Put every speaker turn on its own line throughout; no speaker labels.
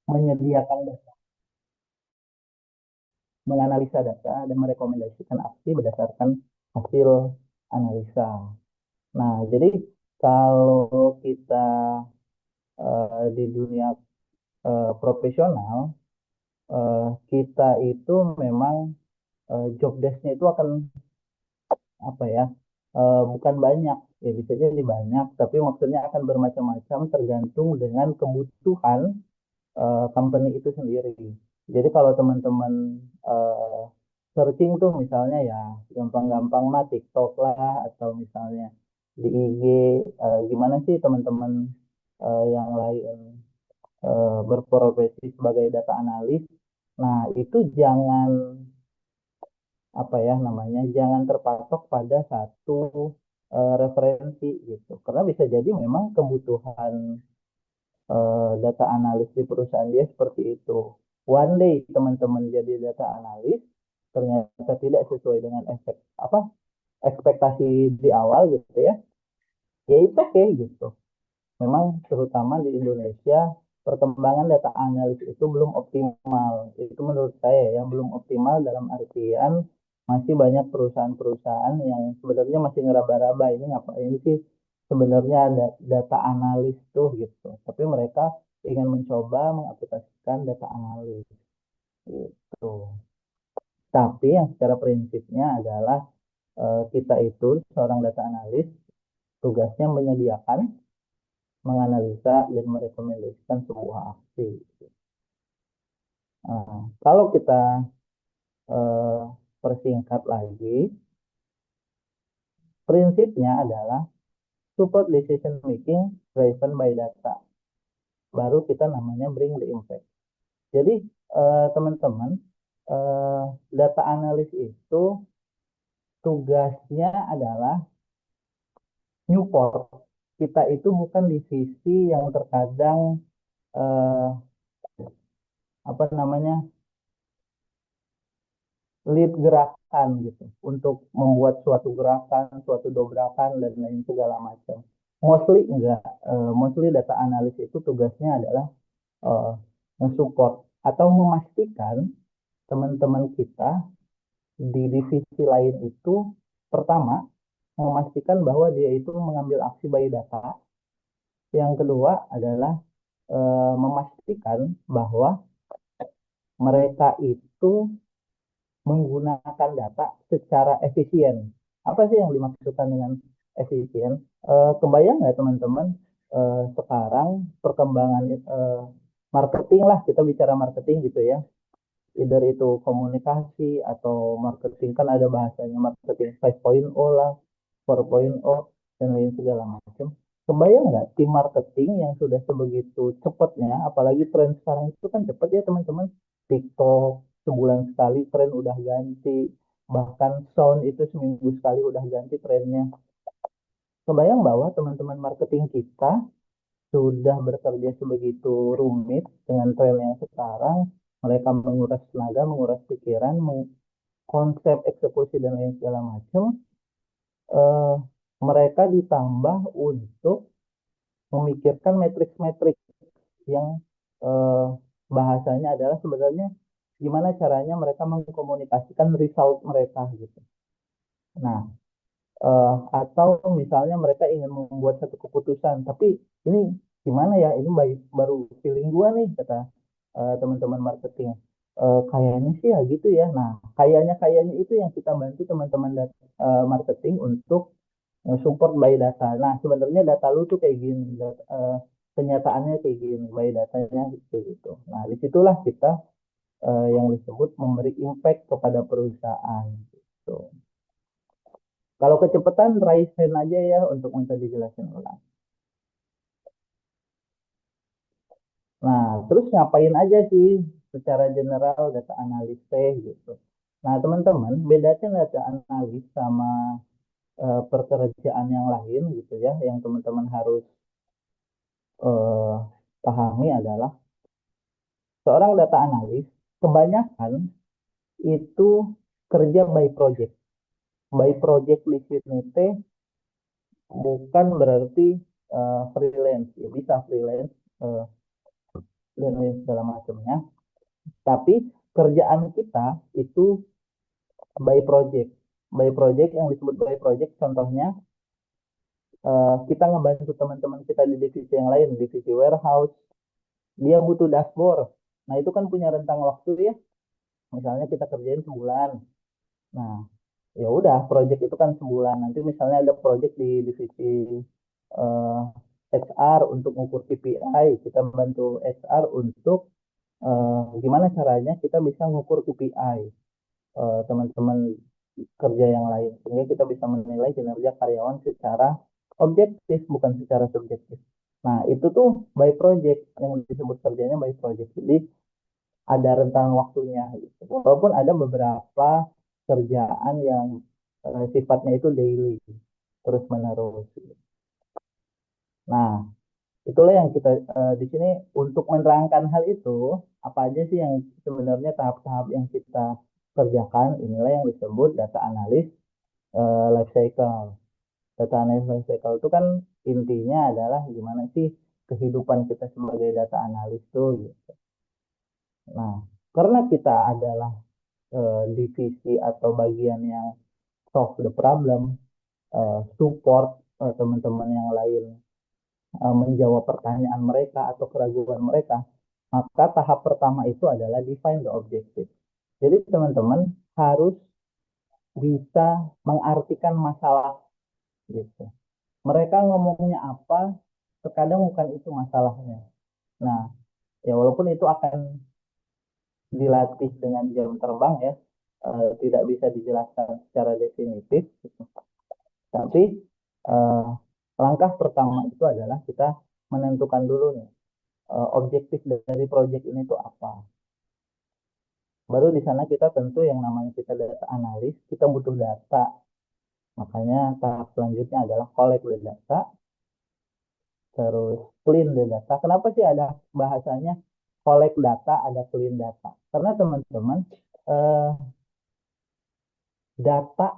menyediakan data, menganalisa data dan merekomendasikan aksi berdasarkan hasil analisa. Nah, jadi kalau kita di dunia profesional, kita itu memang job desk-nya itu akan apa ya, bukan banyak, ya bisa jadi banyak, tapi maksudnya akan bermacam-macam tergantung dengan kebutuhan company itu sendiri. Jadi kalau teman-teman eh, searching tuh misalnya ya gampang-gampang mah TikTok lah, atau misalnya di IG, gimana sih teman-teman yang lain berprofesi sebagai data analis. Nah, itu jangan apa ya namanya, jangan terpatok pada satu referensi gitu. Karena bisa jadi memang kebutuhan data analis di perusahaan dia seperti itu. One day teman-teman jadi data analis ternyata tidak sesuai dengan apa ekspektasi di awal gitu ya. Ya itu oke gitu. Memang terutama di Indonesia perkembangan data analis itu belum optimal. Itu menurut saya ya belum optimal dalam artian masih banyak perusahaan-perusahaan yang sebenarnya masih ngeraba-raba ini ngapain sih sebenarnya ada data analis tuh gitu. Tapi mereka ingin mencoba mengaplikasikan data analis gitu. Tapi yang secara prinsipnya adalah kita itu seorang data analis tugasnya menyediakan, menganalisa dan merekomendasikan sebuah aksi. Nah, kalau kita eh, persingkat lagi, prinsipnya adalah support decision making driven by data. Baru kita namanya bring the impact. Jadi teman-teman, eh, data analis itu tugasnya adalah Newport. Kita itu bukan di sisi yang terkadang eh, apa namanya lead gerakan gitu untuk membuat suatu gerakan, suatu dobrakan dan lain segala macam. Mostly enggak, mostly data analis itu tugasnya adalah eh, mensupport atau memastikan teman-teman kita di divisi lain itu pertama memastikan bahwa dia itu mengambil aksi by data. Yang kedua adalah memastikan bahwa mereka itu menggunakan data secara efisien. Apa sih yang dimaksudkan dengan efisien? Kebayang nggak teman-teman sekarang perkembangan marketing lah, kita bicara marketing gitu ya. Either itu komunikasi atau marketing, kan ada bahasanya marketing 5.0 lah, 4.0 dan lain segala macam. Kebayang nggak tim marketing yang sudah sebegitu cepatnya, apalagi tren sekarang itu kan cepat ya teman-teman. TikTok sebulan sekali tren udah ganti, bahkan sound itu seminggu sekali udah ganti trennya. Kebayang bahwa teman-teman marketing kita sudah bekerja sebegitu rumit dengan tren yang sekarang, mereka menguras tenaga, menguras pikiran, konsep eksekusi dan lain segala macam, eh, mereka ditambah untuk memikirkan metrik-metrik yang eh, bahasanya adalah sebenarnya gimana caranya mereka mengkomunikasikan result mereka gitu. Nah, atau misalnya mereka ingin membuat satu keputusan, tapi ini gimana ya? Ini baru feeling gua nih kata teman-teman marketing. Kayaknya sih ya gitu ya. Nah, kayaknya itu yang kita bantu teman-teman marketing untuk support by data. Nah, sebenarnya data lu tuh kayak gini, kenyataannya kayak gini, by datanya gitu gitu. Nah, disitulah kita yang disebut memberi impact kepada perusahaan. Gitu. Kalau kecepatan, raise hand aja ya untuk minta dijelasin ulang. Nah, terus ngapain aja sih secara general data analis teh gitu. Nah, teman-teman, bedanya data analis sama pekerjaan yang lain gitu ya, yang teman-teman harus eh, pahami adalah seorang data analis kebanyakan itu kerja by project. By project di sini teh bukan berarti freelance, ya bisa freelance, eh, dan lain segala macamnya. Tapi kerjaan kita itu by project. By project, yang disebut by project contohnya kita ngebantu teman-teman kita di divisi yang lain, divisi warehouse, dia butuh dashboard. Nah, itu kan punya rentang waktu ya. Misalnya kita kerjain sebulan. Nah, ya udah project itu kan sebulan. Nanti misalnya ada project di divisi eh, HR untuk mengukur KPI, kita bantu HR untuk gimana caranya kita bisa mengukur KPI teman-teman kerja yang lain, sehingga kita bisa menilai kinerja karyawan secara objektif bukan secara subjektif. Nah, itu tuh by project, yang disebut kerjanya by project. Jadi ada rentang waktunya gitu. Walaupun ada beberapa kerjaan yang sifatnya itu daily, terus menerus. Nah, itulah yang kita di sini untuk menerangkan hal itu, apa aja sih yang sebenarnya tahap-tahap yang kita kerjakan, inilah yang disebut data analis life cycle. Data analis life cycle itu kan intinya adalah gimana sih kehidupan kita sebagai data analis tuh gitu. Nah, karena kita adalah divisi atau bagian yang solve the problem, support teman-teman yang lain menjawab pertanyaan mereka atau keraguan mereka, maka tahap pertama itu adalah define the objective. Jadi teman-teman harus bisa mengartikan masalah gitu. Mereka ngomongnya apa, terkadang bukan itu masalahnya. Nah, ya walaupun itu akan dilatih dengan jam terbang ya, tidak bisa dijelaskan secara definitif, gitu. Tapi eh, langkah pertama itu adalah kita menentukan dulu nih objektif dari proyek ini itu apa. Baru di sana kita tentu yang namanya kita data analis, kita butuh data. Makanya tahap selanjutnya adalah collect the data, terus clean the data. Kenapa sih ada bahasanya collect data, ada clean data? Karena teman-teman eh, data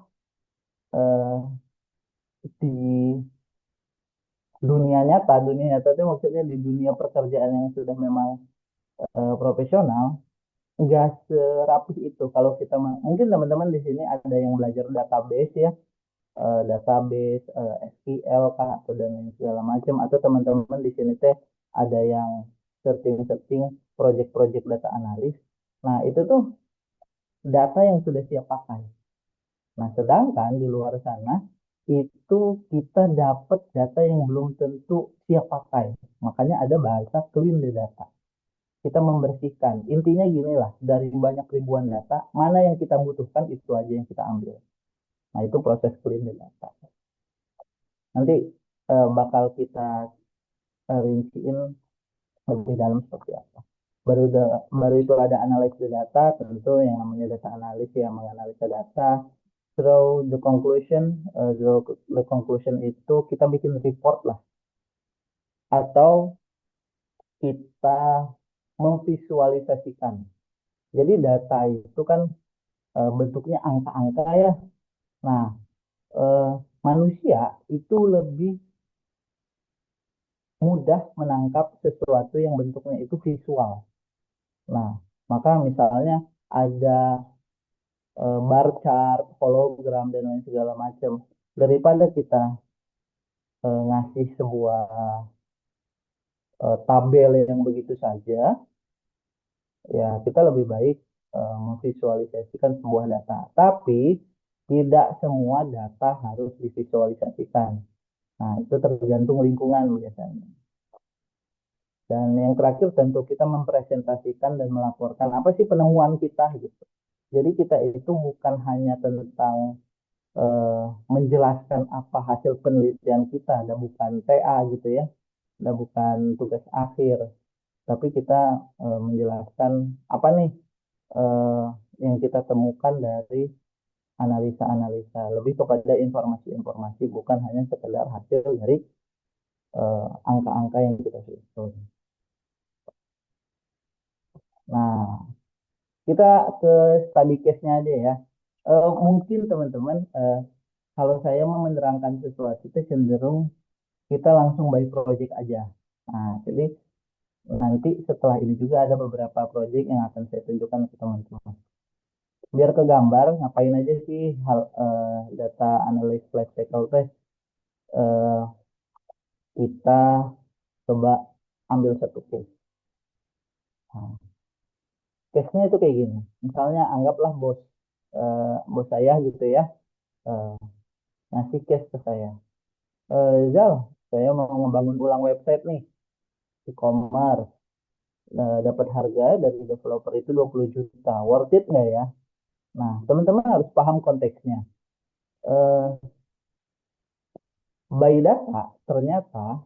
eh, di dunia nyata itu maksudnya di dunia pekerjaan yang sudah memang profesional, nggak serapih itu. Kalau kita mungkin teman-teman di sini ada yang belajar database ya, database SQL kah atau dan lain segala macam, atau teman-teman di sini teh ada yang searching-searching project-project data analis. Nah, itu tuh data yang sudah siap pakai. Nah, sedangkan di luar sana itu kita dapat data yang belum tentu siap pakai. Makanya ada bahasa clean the data. Kita membersihkan. Intinya gini lah, dari banyak ribuan data, mana yang kita butuhkan itu aja yang kita ambil. Nah, itu proses clean the data. Nanti bakal kita rinciin lebih dalam seperti apa. Baru itu ada analisa data, tentu yang namanya data analis yang menganalisa data. Through the conclusion, the conclusion itu kita bikin report lah, atau kita memvisualisasikan. Jadi data itu kan bentuknya angka-angka ya. Nah, eh, manusia itu lebih mudah menangkap sesuatu yang bentuknya itu visual. Nah, maka misalnya ada bar chart, hologram, dan lain segala macam. Daripada kita ngasih sebuah tabel yang begitu saja, ya kita lebih baik memvisualisasikan sebuah data. Tapi tidak semua data harus divisualisasikan. Nah, itu tergantung lingkungan biasanya. Dan yang terakhir tentu kita mempresentasikan dan melaporkan apa sih penemuan kita gitu. Jadi kita itu bukan hanya tentang menjelaskan apa hasil penelitian kita, dan bukan TA gitu ya, dan bukan tugas akhir, tapi kita menjelaskan apa nih eh, yang kita temukan dari analisa-analisa, lebih kepada informasi-informasi, bukan hanya sekedar hasil dari angka-angka yang kita susun. Nah, kita ke study case-nya aja ya. Mungkin teman-teman, kalau saya mau menerangkan sesuatu itu cenderung kita langsung by project aja. Nah, jadi Nanti setelah ini juga ada beberapa project yang akan saya tunjukkan ke teman-teman. Biar ke gambar, ngapain aja sih hal data analysis life cycle test. Eh, kita coba ambil satu case. Nah, case-nya itu kayak gini. Misalnya anggaplah bos saya gitu ya, eh, ngasih case ke saya. Zal, saya mau ngebangun ulang website nih, e-commerce. Dapat harga dari developer itu 20 juta. Worth it nggak ya? Nah, teman-teman harus paham konteksnya. Eh, by data, ternyata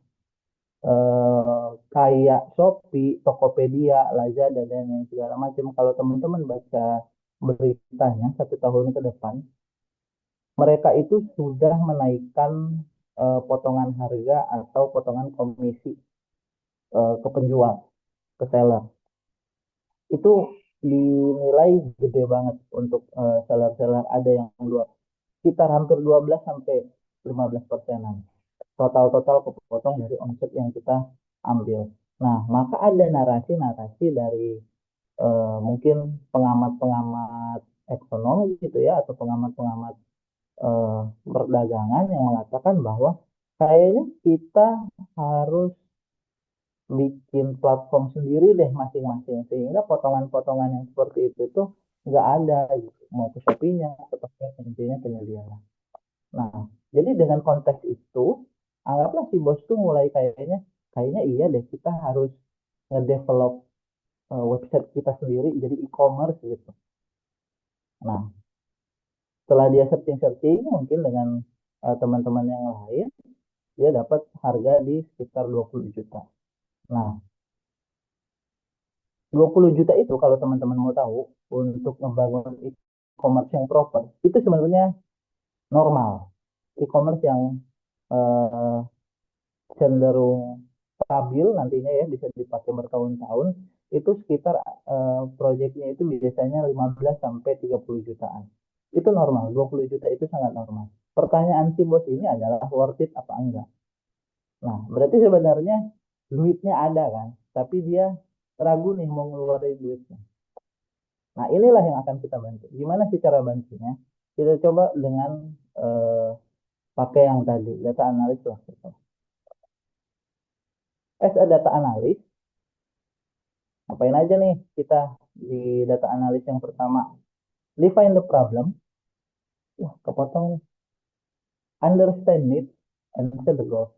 kayak Shopee, Tokopedia, Lazada, dan lain segala macam. Kalau teman-teman baca beritanya 1 tahun ke depan, mereka itu sudah menaikkan potongan harga atau potongan komisi ke penjual, ke seller. Itu dinilai gede banget untuk seller-seller, ada yang sekitar hampir 12 sampai 15 persenan. Total-total kepotong dari omset yang kita ambil. Nah, maka ada narasi-narasi dari mungkin pengamat-pengamat ekonomi gitu ya, atau pengamat-pengamat perdagangan yang mengatakan bahwa kayaknya kita harus bikin platform sendiri deh masing-masing, sehingga potongan-potongan yang seperti itu tuh nggak ada gitu. Mau ke Shopee-nya atau intinya penyedia. Nah, jadi dengan konteks itu, anggaplah si bos tuh mulai kayaknya, kayaknya iya deh kita harus ngedevelop website kita sendiri jadi e-commerce gitu. Nah, setelah dia searching-searching mungkin dengan teman-teman yang lain, dia dapat harga di sekitar 20 juta. Nah, 20 juta itu kalau teman-teman mau tahu, untuk membangun e-commerce yang proper, itu sebenarnya normal. E-commerce yang eh, cenderung stabil nantinya ya, bisa dipakai bertahun-tahun, itu sekitar proyeknya itu biasanya 15 sampai 30 jutaan. Itu normal, 20 juta itu sangat normal. Pertanyaan si bos ini adalah worth it apa enggak. Nah, berarti sebenarnya duitnya ada kan, tapi dia ragu nih mau ngeluarin duitnya. Nah, inilah yang akan kita bantu. Gimana sih cara bantunya? Kita coba dengan eh, pakai yang tadi, data analis lah. As a data analis, ngapain aja nih kita di data analis yang pertama? Define the problem. Wah, kepotong nih. Understand it and set the goal.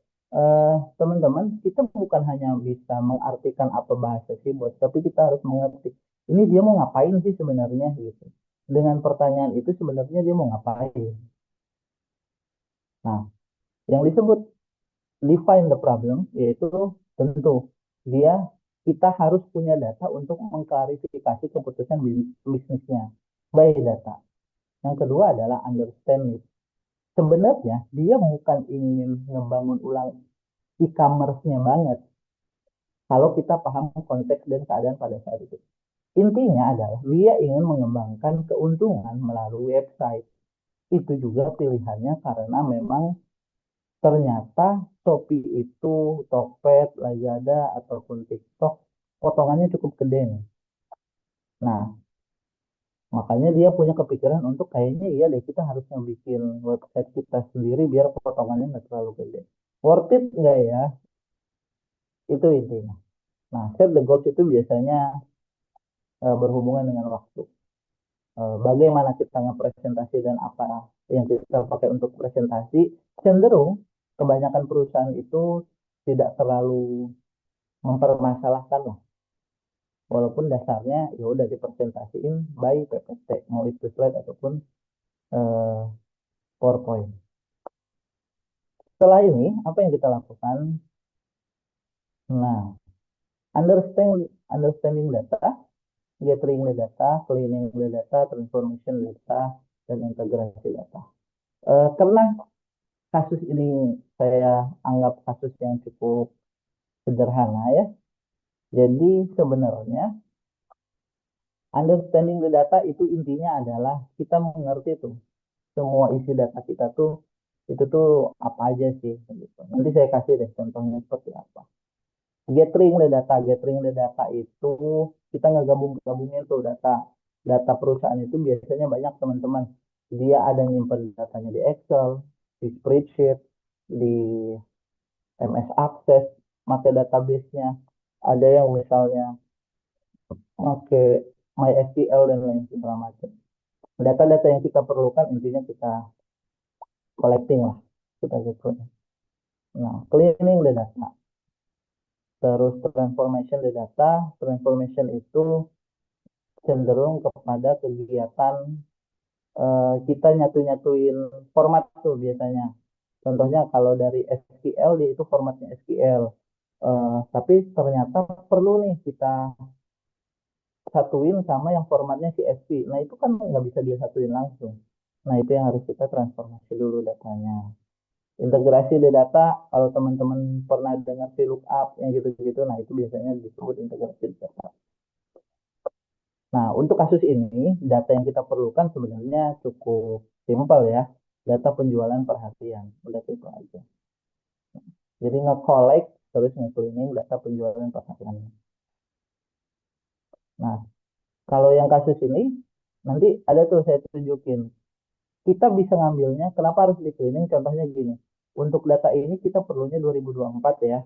Teman-teman, kita bukan hanya bisa mengartikan apa bahasa si bos, tapi kita harus mengerti. Ini dia mau ngapain sih sebenarnya gitu. Dengan pertanyaan itu sebenarnya dia mau ngapain. Nah, yang disebut define the problem yaitu tentu dia kita harus punya data untuk mengklarifikasi keputusan bisnisnya by data. Yang kedua adalah understand it. Sebenarnya dia bukan ingin ngebangun ulang e-commerce-nya banget kalau kita paham konteks dan keadaan pada saat itu. Intinya adalah dia ingin mengembangkan keuntungan melalui website. Itu juga pilihannya karena memang ternyata Shopee itu, Tokped, Lazada, ataupun TikTok, potongannya cukup gede nih. Nah, makanya dia punya kepikiran untuk kayaknya iya deh kita harus bikin website kita sendiri biar potongannya nggak terlalu gede. Worth it nggak ya? Itu intinya. Nah, set the goals itu biasanya berhubungan dengan waktu. Bagaimana kita ngepresentasi dan apa yang kita pakai untuk presentasi, cenderung kebanyakan perusahaan itu tidak terlalu mempermasalahkan lah. Walaupun dasarnya ya udah dipresentasiin by PPT, mau itu slide ataupun eh, PowerPoint. Setelah ini, apa yang kita lakukan? Nah, understanding data, gathering the data, cleaning the data, transformation data, dan integrasi data. Karena kasus ini saya anggap kasus yang cukup sederhana ya. Jadi sebenarnya understanding the data itu intinya adalah kita mengerti tuh semua isi data kita tuh itu tuh apa aja sih gitu. Nanti saya kasih deh contohnya seperti apa. Gathering the data itu kita ngegabungin tuh data. Data perusahaan itu biasanya banyak teman-teman. Dia ada nyimpen datanya di Excel, di spreadsheet, di MS Access, pakai database-nya. Ada yang misalnya pakai MySQL dan lain segala macam. Data-data yang kita perlukan intinya kita collecting lah, kita gitu. Nah, cleaning the data. Terus transformation itu cenderung kepada kegiatan kita nyatuin format tuh biasanya. Contohnya kalau dari SQL dia itu formatnya SQL. Tapi ternyata perlu nih kita satuin sama yang formatnya CSV. Nah itu kan nggak bisa disatuin langsung. Nah itu yang harus kita transformasi dulu datanya. Integrasi the data, kalau teman-teman pernah dengar VLOOKUP yang gitu-gitu, nah itu biasanya disebut integrasi the data. Nah, untuk kasus ini, data yang kita perlukan sebenarnya cukup simpel ya. Data penjualan per harian. Udah itu aja. Jadi nge-collect terus nge-cleaning data penjualan per harian. Nah, kalau yang kasus ini, nanti ada tuh saya tunjukin. Kita bisa ngambilnya, kenapa harus di-cleaning? Contohnya gini. Untuk data ini kita perlunya 2024 ya.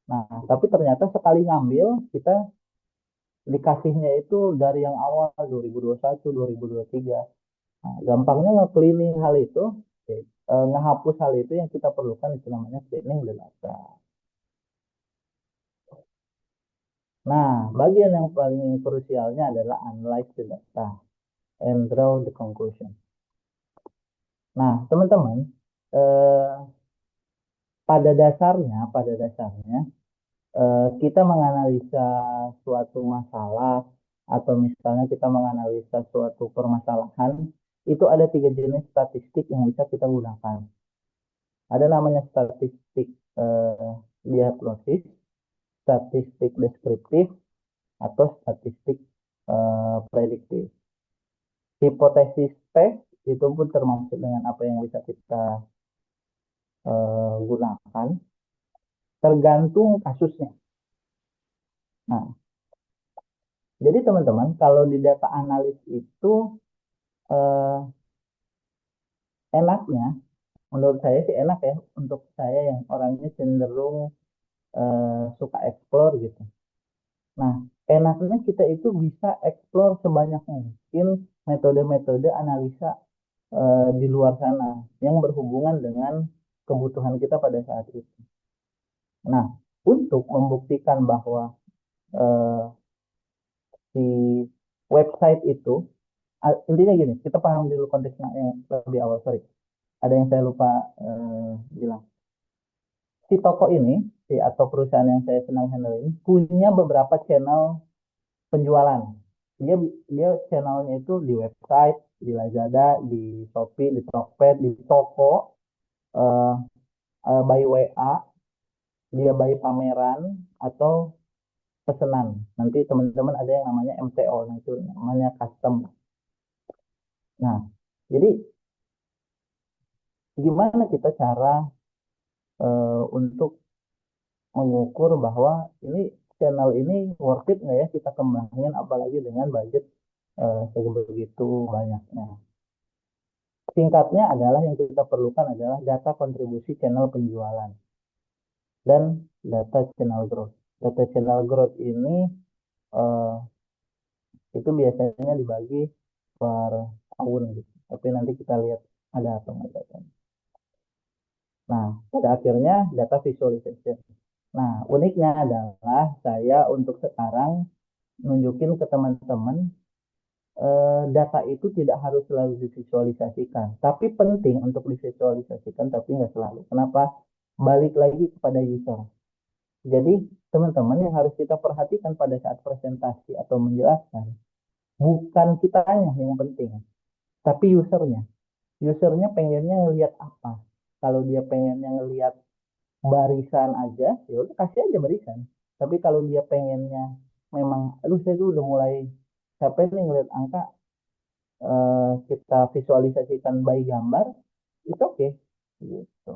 Nah, tapi ternyata sekali ngambil, kita dikasihnya itu dari yang awal 2021, 2023. Nah, gampangnya nge-cleaning hal itu, ngehapus hal itu yang kita perlukan itu namanya cleaning the data. Nah, bagian yang paling krusialnya adalah analyze the data and draw the conclusion. Nah, teman-teman, eh, pada dasarnya kita menganalisa suatu masalah atau misalnya kita menganalisa suatu permasalahan, itu ada 3 jenis statistik yang bisa kita gunakan. Ada namanya statistik eh, diagnosis, statistik deskriptif, atau statistik prediktif. Hipotesis test itu pun termasuk dengan apa yang bisa kita gunakan, tergantung kasusnya. Nah, jadi teman-teman, kalau di data analis itu eh, enaknya, menurut saya sih enak ya, untuk saya yang orangnya cenderung suka explore gitu. Nah, enaknya kita itu bisa explore sebanyak mungkin metode-metode analisa di luar sana yang berhubungan dengan kebutuhan kita pada saat itu. Nah, untuk membuktikan bahwa eh, si website itu intinya gini, kita paham dulu konteksnya yang lebih awal. Sorry, ada yang saya lupa bilang. Si toko ini, si atau perusahaan yang saya senang handle ini punya beberapa channel penjualan. Dia dia channelnya itu di website, di Lazada, di Shopee, di Tokped, di toko, eh, by WA, dia by pameran atau pesanan. Nanti teman-teman ada yang namanya MTO, nah itu namanya custom. Nah, jadi gimana kita cara untuk mengukur bahwa ini channel ini worth it nggak ya kita kembangin apalagi dengan budget sebegitu banyaknya. Singkatnya adalah yang kita perlukan adalah data kontribusi channel penjualan dan data channel growth. Data channel growth ini eh, itu biasanya dibagi per tahun gitu. Tapi nanti kita lihat ada atau enggak datanya. Nah, pada akhirnya data visualization. Nah, uniknya adalah saya untuk sekarang nunjukin ke teman-teman data itu tidak harus selalu divisualisasikan. Tapi penting untuk divisualisasikan, tapi nggak selalu. Kenapa? Balik lagi kepada user. Jadi, teman-teman yang harus kita perhatikan pada saat presentasi atau menjelaskan, bukan kitanya yang penting, tapi usernya. Usernya pengennya ngelihat apa? Kalau dia pengennya ngelihat barisan aja, ya udah kasih aja barisan. Tapi kalau dia pengennya memang, aduh saya tuh udah mulai capek nih ngeliat angka, kita visualisasikan by gambar, itu oke, gitu.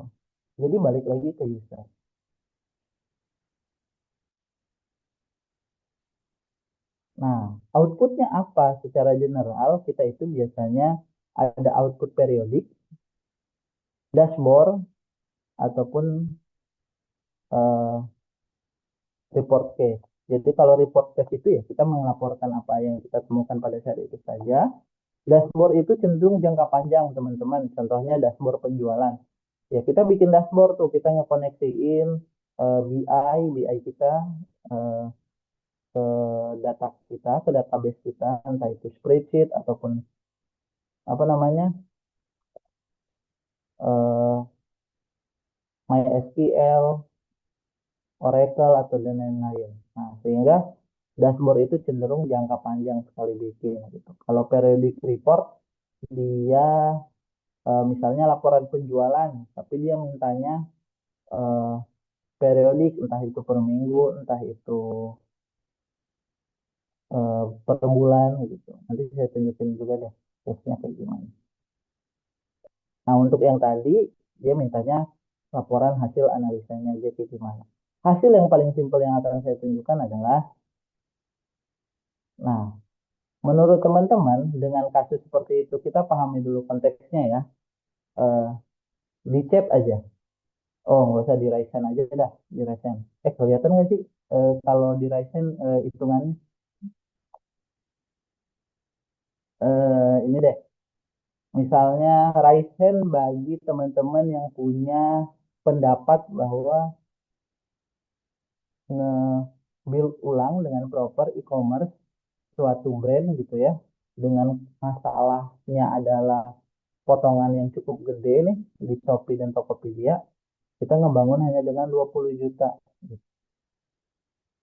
Jadi balik lagi ke user. Nah, outputnya apa? Secara general, kita itu biasanya ada output periodik, dashboard, ataupun eh, report case. Jadi kalau report case itu ya kita melaporkan apa yang kita temukan pada saat itu saja. Dashboard itu cenderung jangka panjang, teman-teman. Contohnya dashboard penjualan. Ya kita bikin dashboard tuh, kita ngekoneksiin BI kita eh, ke data kita, ke database kita, entah itu spreadsheet ataupun apa namanya eh, MySQL, Oracle atau dan lain-lain. Nah, sehingga dashboard itu cenderung jangka panjang sekali bikin gitu. Kalau periodic report dia misalnya laporan penjualan, tapi dia mintanya eh, periodik, entah itu per minggu, entah itu per bulan gitu. Nanti saya tunjukin juga deh case-nya kayak gimana. Nah, untuk yang tadi dia mintanya laporan hasil analisanya aja kayak gimana. Hasil yang paling simpel yang akan saya tunjukkan adalah, nah, menurut teman-teman dengan kasus seperti itu kita pahami dulu konteksnya ya. Eh, di chat aja. Oh, nggak usah di Ryzen aja dah, di Ryzen. Kelihatan nggak sih kalau di Ryzen hitungannya? Ini deh. Misalnya Ryzen bagi teman-teman yang punya pendapat bahwa nge-build ulang dengan proper e-commerce suatu brand gitu ya. Dengan masalahnya adalah potongan yang cukup gede nih di Shopee dan Tokopedia. Kita ngebangun hanya dengan 20 juta.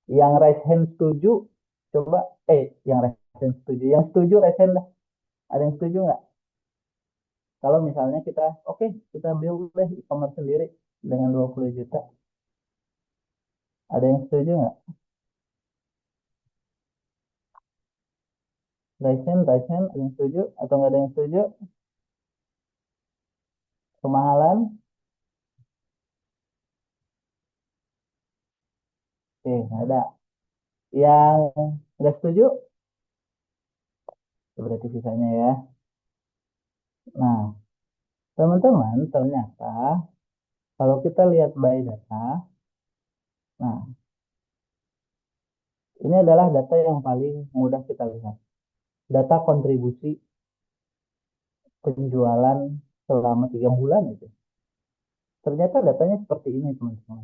Yang raise hand setuju, coba, yang raise hand setuju. Yang setuju raise hand dah. Ada yang setuju nggak? Kalau misalnya kita, oke, kita build deh e-commerce sendiri dengan 20 juta. Ada yang setuju nggak? Raise hand, ada yang setuju atau nggak ada yang setuju? Kemahalan? Nggak ada. Yang nggak setuju? Berarti sisanya ya. Nah, teman-teman, ternyata kalau kita lihat by data, nah, ini adalah data yang paling mudah kita lihat. Data kontribusi penjualan selama 3 bulan itu. Ternyata datanya seperti ini, teman-teman.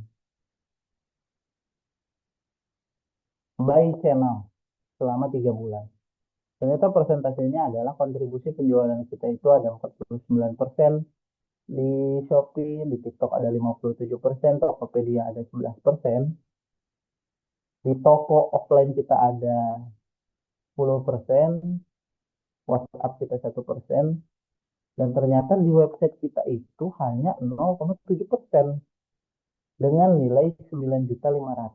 By channel selama 3 bulan. Ternyata persentasenya adalah kontribusi penjualan kita itu ada 49%, di Shopee, di TikTok ada 57%, Tokopedia ada 11%, di toko offline kita ada 10%, WhatsApp kita 1%, dan ternyata di website kita itu hanya 0,7% dengan nilai 9.500.000.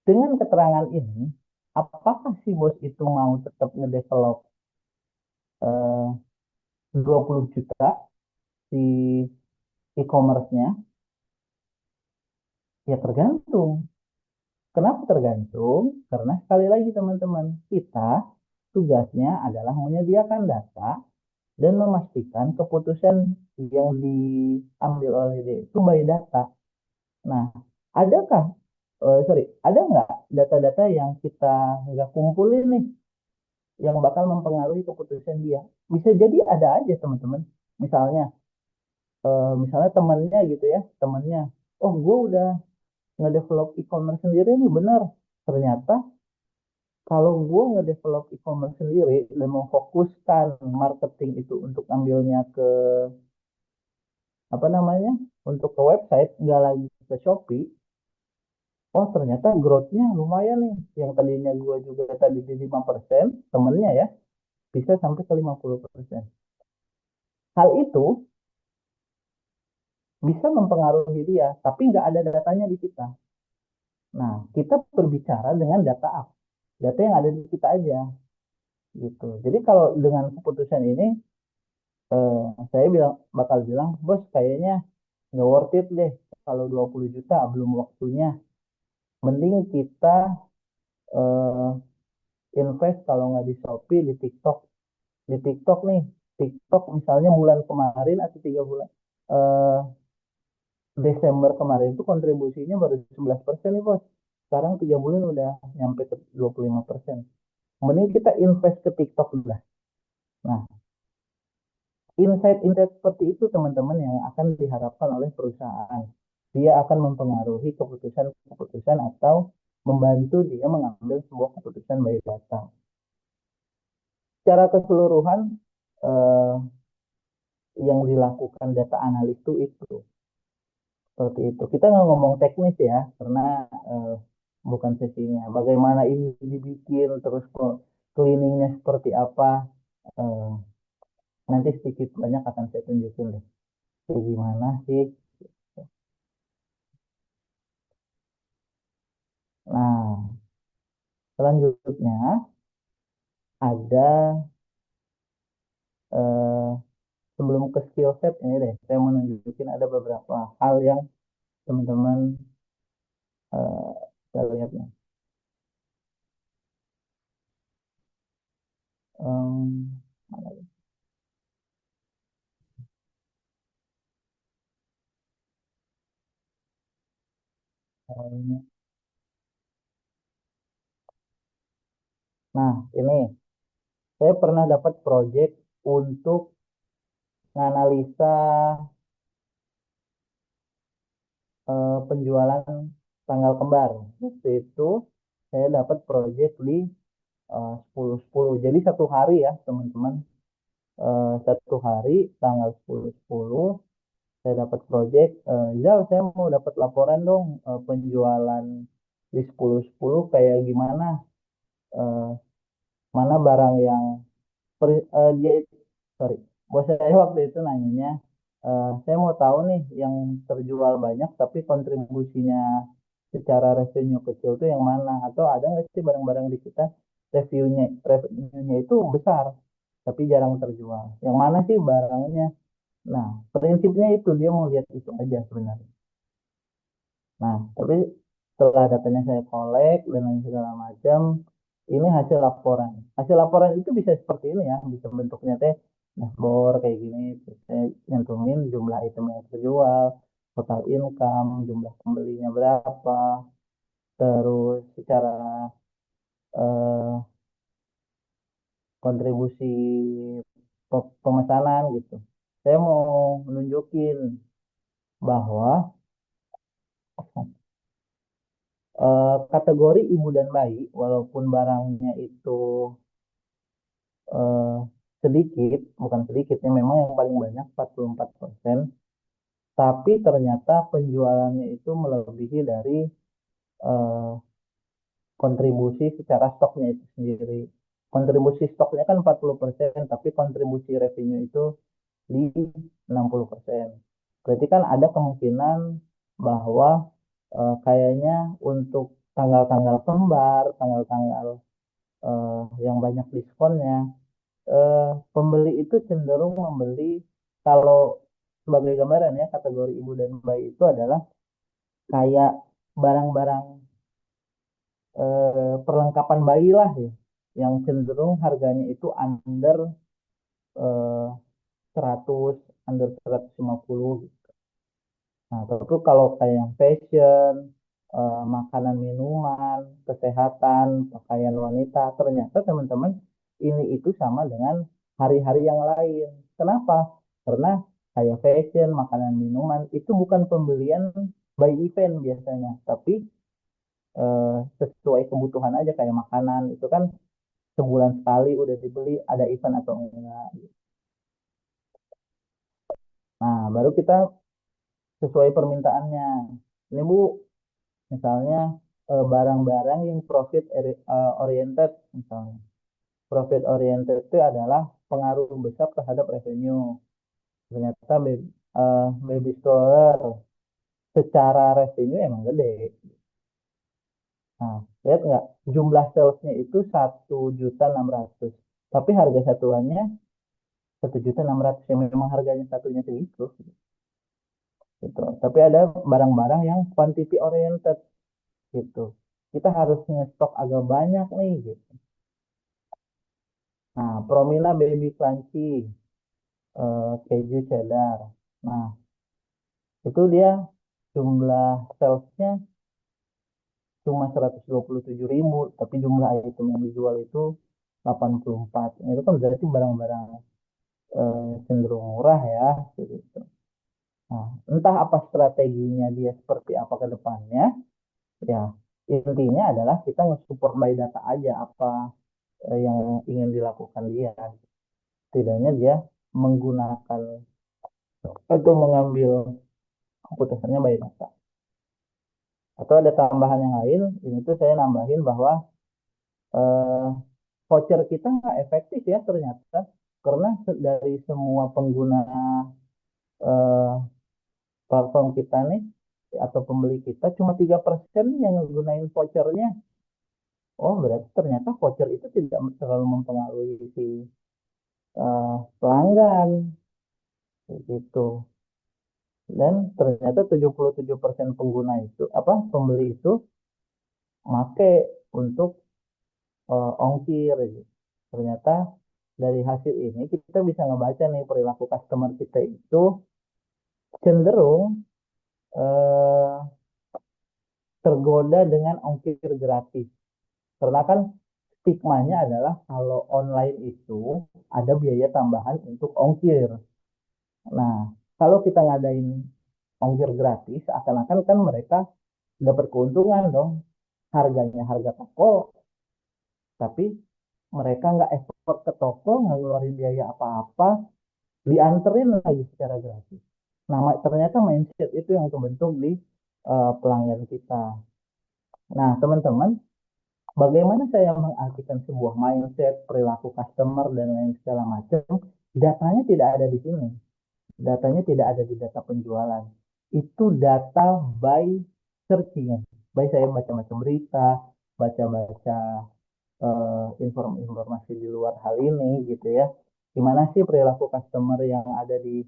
Dengan keterangan ini, apakah si bos itu mau tetap ngedevelop 20 juta si e-commerce-nya? Ya tergantung. Kenapa tergantung? Karena sekali lagi teman-teman, kita tugasnya adalah menyediakan data dan memastikan keputusan yang diambil oleh dia itu by data. Nah, adakah, ada nggak data-data yang kita nggak kumpulin nih, yang bakal mempengaruhi keputusan dia? Bisa jadi ada aja teman-teman. Misalnya, misalnya temannya gitu ya, temannya, oh gue udah ngedevelop e-commerce sendiri nih, benar. Ternyata kalau gue ngedevelop e-commerce sendiri dan memfokuskan marketing itu untuk ambilnya ke apa namanya, untuk ke website, nggak lagi ke Shopee. Oh ternyata growth-nya lumayan nih. Yang tadinya gue juga tadi di 5%, temennya ya bisa sampai ke 50%. Hal itu bisa mempengaruhi dia, tapi nggak ada datanya di kita. Nah, kita berbicara dengan data apa? Data yang ada di kita aja, gitu. Jadi kalau dengan keputusan ini, saya bakal bilang, bos kayaknya nggak worth it deh kalau 20 juta belum waktunya. Mending kita eh, invest kalau nggak di Shopee di TikTok. Di TikTok nih, TikTok misalnya bulan kemarin atau 3 bulan eh, Desember kemarin itu kontribusinya baru 11% nih bos. Sekarang 3 bulan udah nyampe ke 25%. Mending kita invest ke TikTok lah. Nah, insight-insight seperti itu teman-teman yang akan diharapkan oleh perusahaan. Dia akan mempengaruhi keputusan-keputusan atau membantu dia mengambil sebuah keputusan by data. Secara keseluruhan eh, yang dilakukan data analis itu seperti itu. Kita nggak ngomong teknis ya, karena eh, bukan sesinya. Bagaimana ini dibikin, terus cleaningnya seperti apa, eh, nanti sedikit banyak akan saya tunjukin deh. Kayak gimana sih? Nah, selanjutnya ada eh, sebelum ke skill set ini deh, saya mau nunjukin ada beberapa hal yang teman-teman saya lihat nih. Mana ya? Nah, ini saya pernah dapat project untuk menganalisa penjualan tanggal kembar. Waktu itu saya dapat project di 10-10. Jadi satu hari ya teman-teman. Satu hari tanggal 10-10 saya dapat project. Zal, saya mau dapat laporan dong penjualan di 10-10 kayak gimana. Eh, Mana barang yang dia sorry, bos saya waktu itu nanyanya, saya mau tahu nih yang terjual banyak tapi kontribusinya secara revenue kecil tuh yang mana, atau ada nggak sih barang-barang di kita revenue-nya itu besar tapi jarang terjual, yang mana sih barangnya. Nah, prinsipnya itu dia mau lihat itu aja sebenarnya. Nah, tapi setelah datanya saya kolek dan lain segala macam, ini hasil laporan. Hasil laporan itu bisa seperti ini ya, bisa bentuknya teh dashboard kayak gini. Terus saya nyantumin jumlah item yang terjual, total income, jumlah pembelinya berapa, terus secara eh, kontribusi pemesanan gitu. Saya mau menunjukin bahwa kategori ibu dan bayi, walaupun barangnya itu eh, sedikit, bukan sedikitnya memang yang paling banyak 44%, tapi ternyata penjualannya itu melebihi dari eh, kontribusi secara stoknya itu sendiri. Kontribusi stoknya kan 40%, tapi kontribusi revenue itu di 60%. Berarti kan ada kemungkinan bahwa kayaknya untuk tanggal-tanggal kembar, tanggal-tanggal yang banyak diskonnya, pembeli itu cenderung membeli, kalau sebagai gambaran ya, kategori ibu dan bayi itu adalah kayak barang-barang perlengkapan bayi lah ya, yang cenderung harganya itu eh, 100, under 150 gitu. Nah, tapi kalau kayak yang fashion, makanan minuman, kesehatan, pakaian wanita, ternyata teman-teman ini itu sama dengan hari-hari yang lain. Kenapa? Karena kayak fashion, makanan minuman itu bukan pembelian by event biasanya, tapi sesuai kebutuhan aja, kayak makanan itu kan sebulan sekali udah dibeli, ada event atau enggak. Nah, baru kita sesuai permintaannya. Ini Bu, misalnya barang-barang yang oriented misalnya. Profit oriented itu adalah pengaruh besar terhadap revenue. Ternyata baby stroller secara revenue emang gede. Nah, lihat nggak, jumlah salesnya itu 1.600.000, tapi harga satuannya 1.600.000, yang memang harganya satunya segitu gitu. Tapi ada barang-barang yang quantity oriented. gitu. Kita harus ngestok agak banyak nih gitu. Nah, Promila Baby Crunchy, keju cheddar. Nah, itu dia jumlah salesnya cuma 127.000, tapi jumlah item yang dijual itu 84. Nah, itu kan berarti barang-barang cenderung murah ya, gitu. Nah, entah apa strateginya dia seperti apa ke depannya, ya intinya adalah kita nge-support by data aja apa yang ingin dilakukan dia. Setidaknya dia menggunakan atau mengambil keputusannya by data. Atau ada tambahan yang lain, ini tuh saya nambahin bahwa eh, voucher kita nggak efektif ya ternyata, karena dari semua pengguna eh, platform kita nih atau pembeli kita cuma 3% yang menggunakan vouchernya. Oh, berarti ternyata voucher itu tidak terlalu mempengaruhi si pelanggan gitu. Dan ternyata 77% pengguna itu apa pembeli itu make untuk ongkir gitu. Ternyata dari hasil ini kita bisa ngebaca nih perilaku customer kita itu cenderung eh, tergoda dengan ongkir gratis. Karena kan stigmanya adalah kalau online itu ada biaya tambahan untuk ongkir. Nah, kalau kita ngadain ongkir gratis, akan-akan kan mereka dapat keuntungan dong. Harganya harga toko, tapi mereka nggak effort ke toko, nggak ngeluarin biaya apa-apa, dianterin lagi secara gratis. Nah, ternyata mindset itu yang terbentuk di pelanggan kita. Nah, teman-teman, bagaimana saya mengartikan sebuah mindset, perilaku customer, dan lain segala macam, datanya tidak ada di sini. Datanya tidak ada di data penjualan. Itu data by searching. By saya baca-baca berita, baca-baca informasi di luar hal ini gitu ya. Gimana sih perilaku customer yang ada di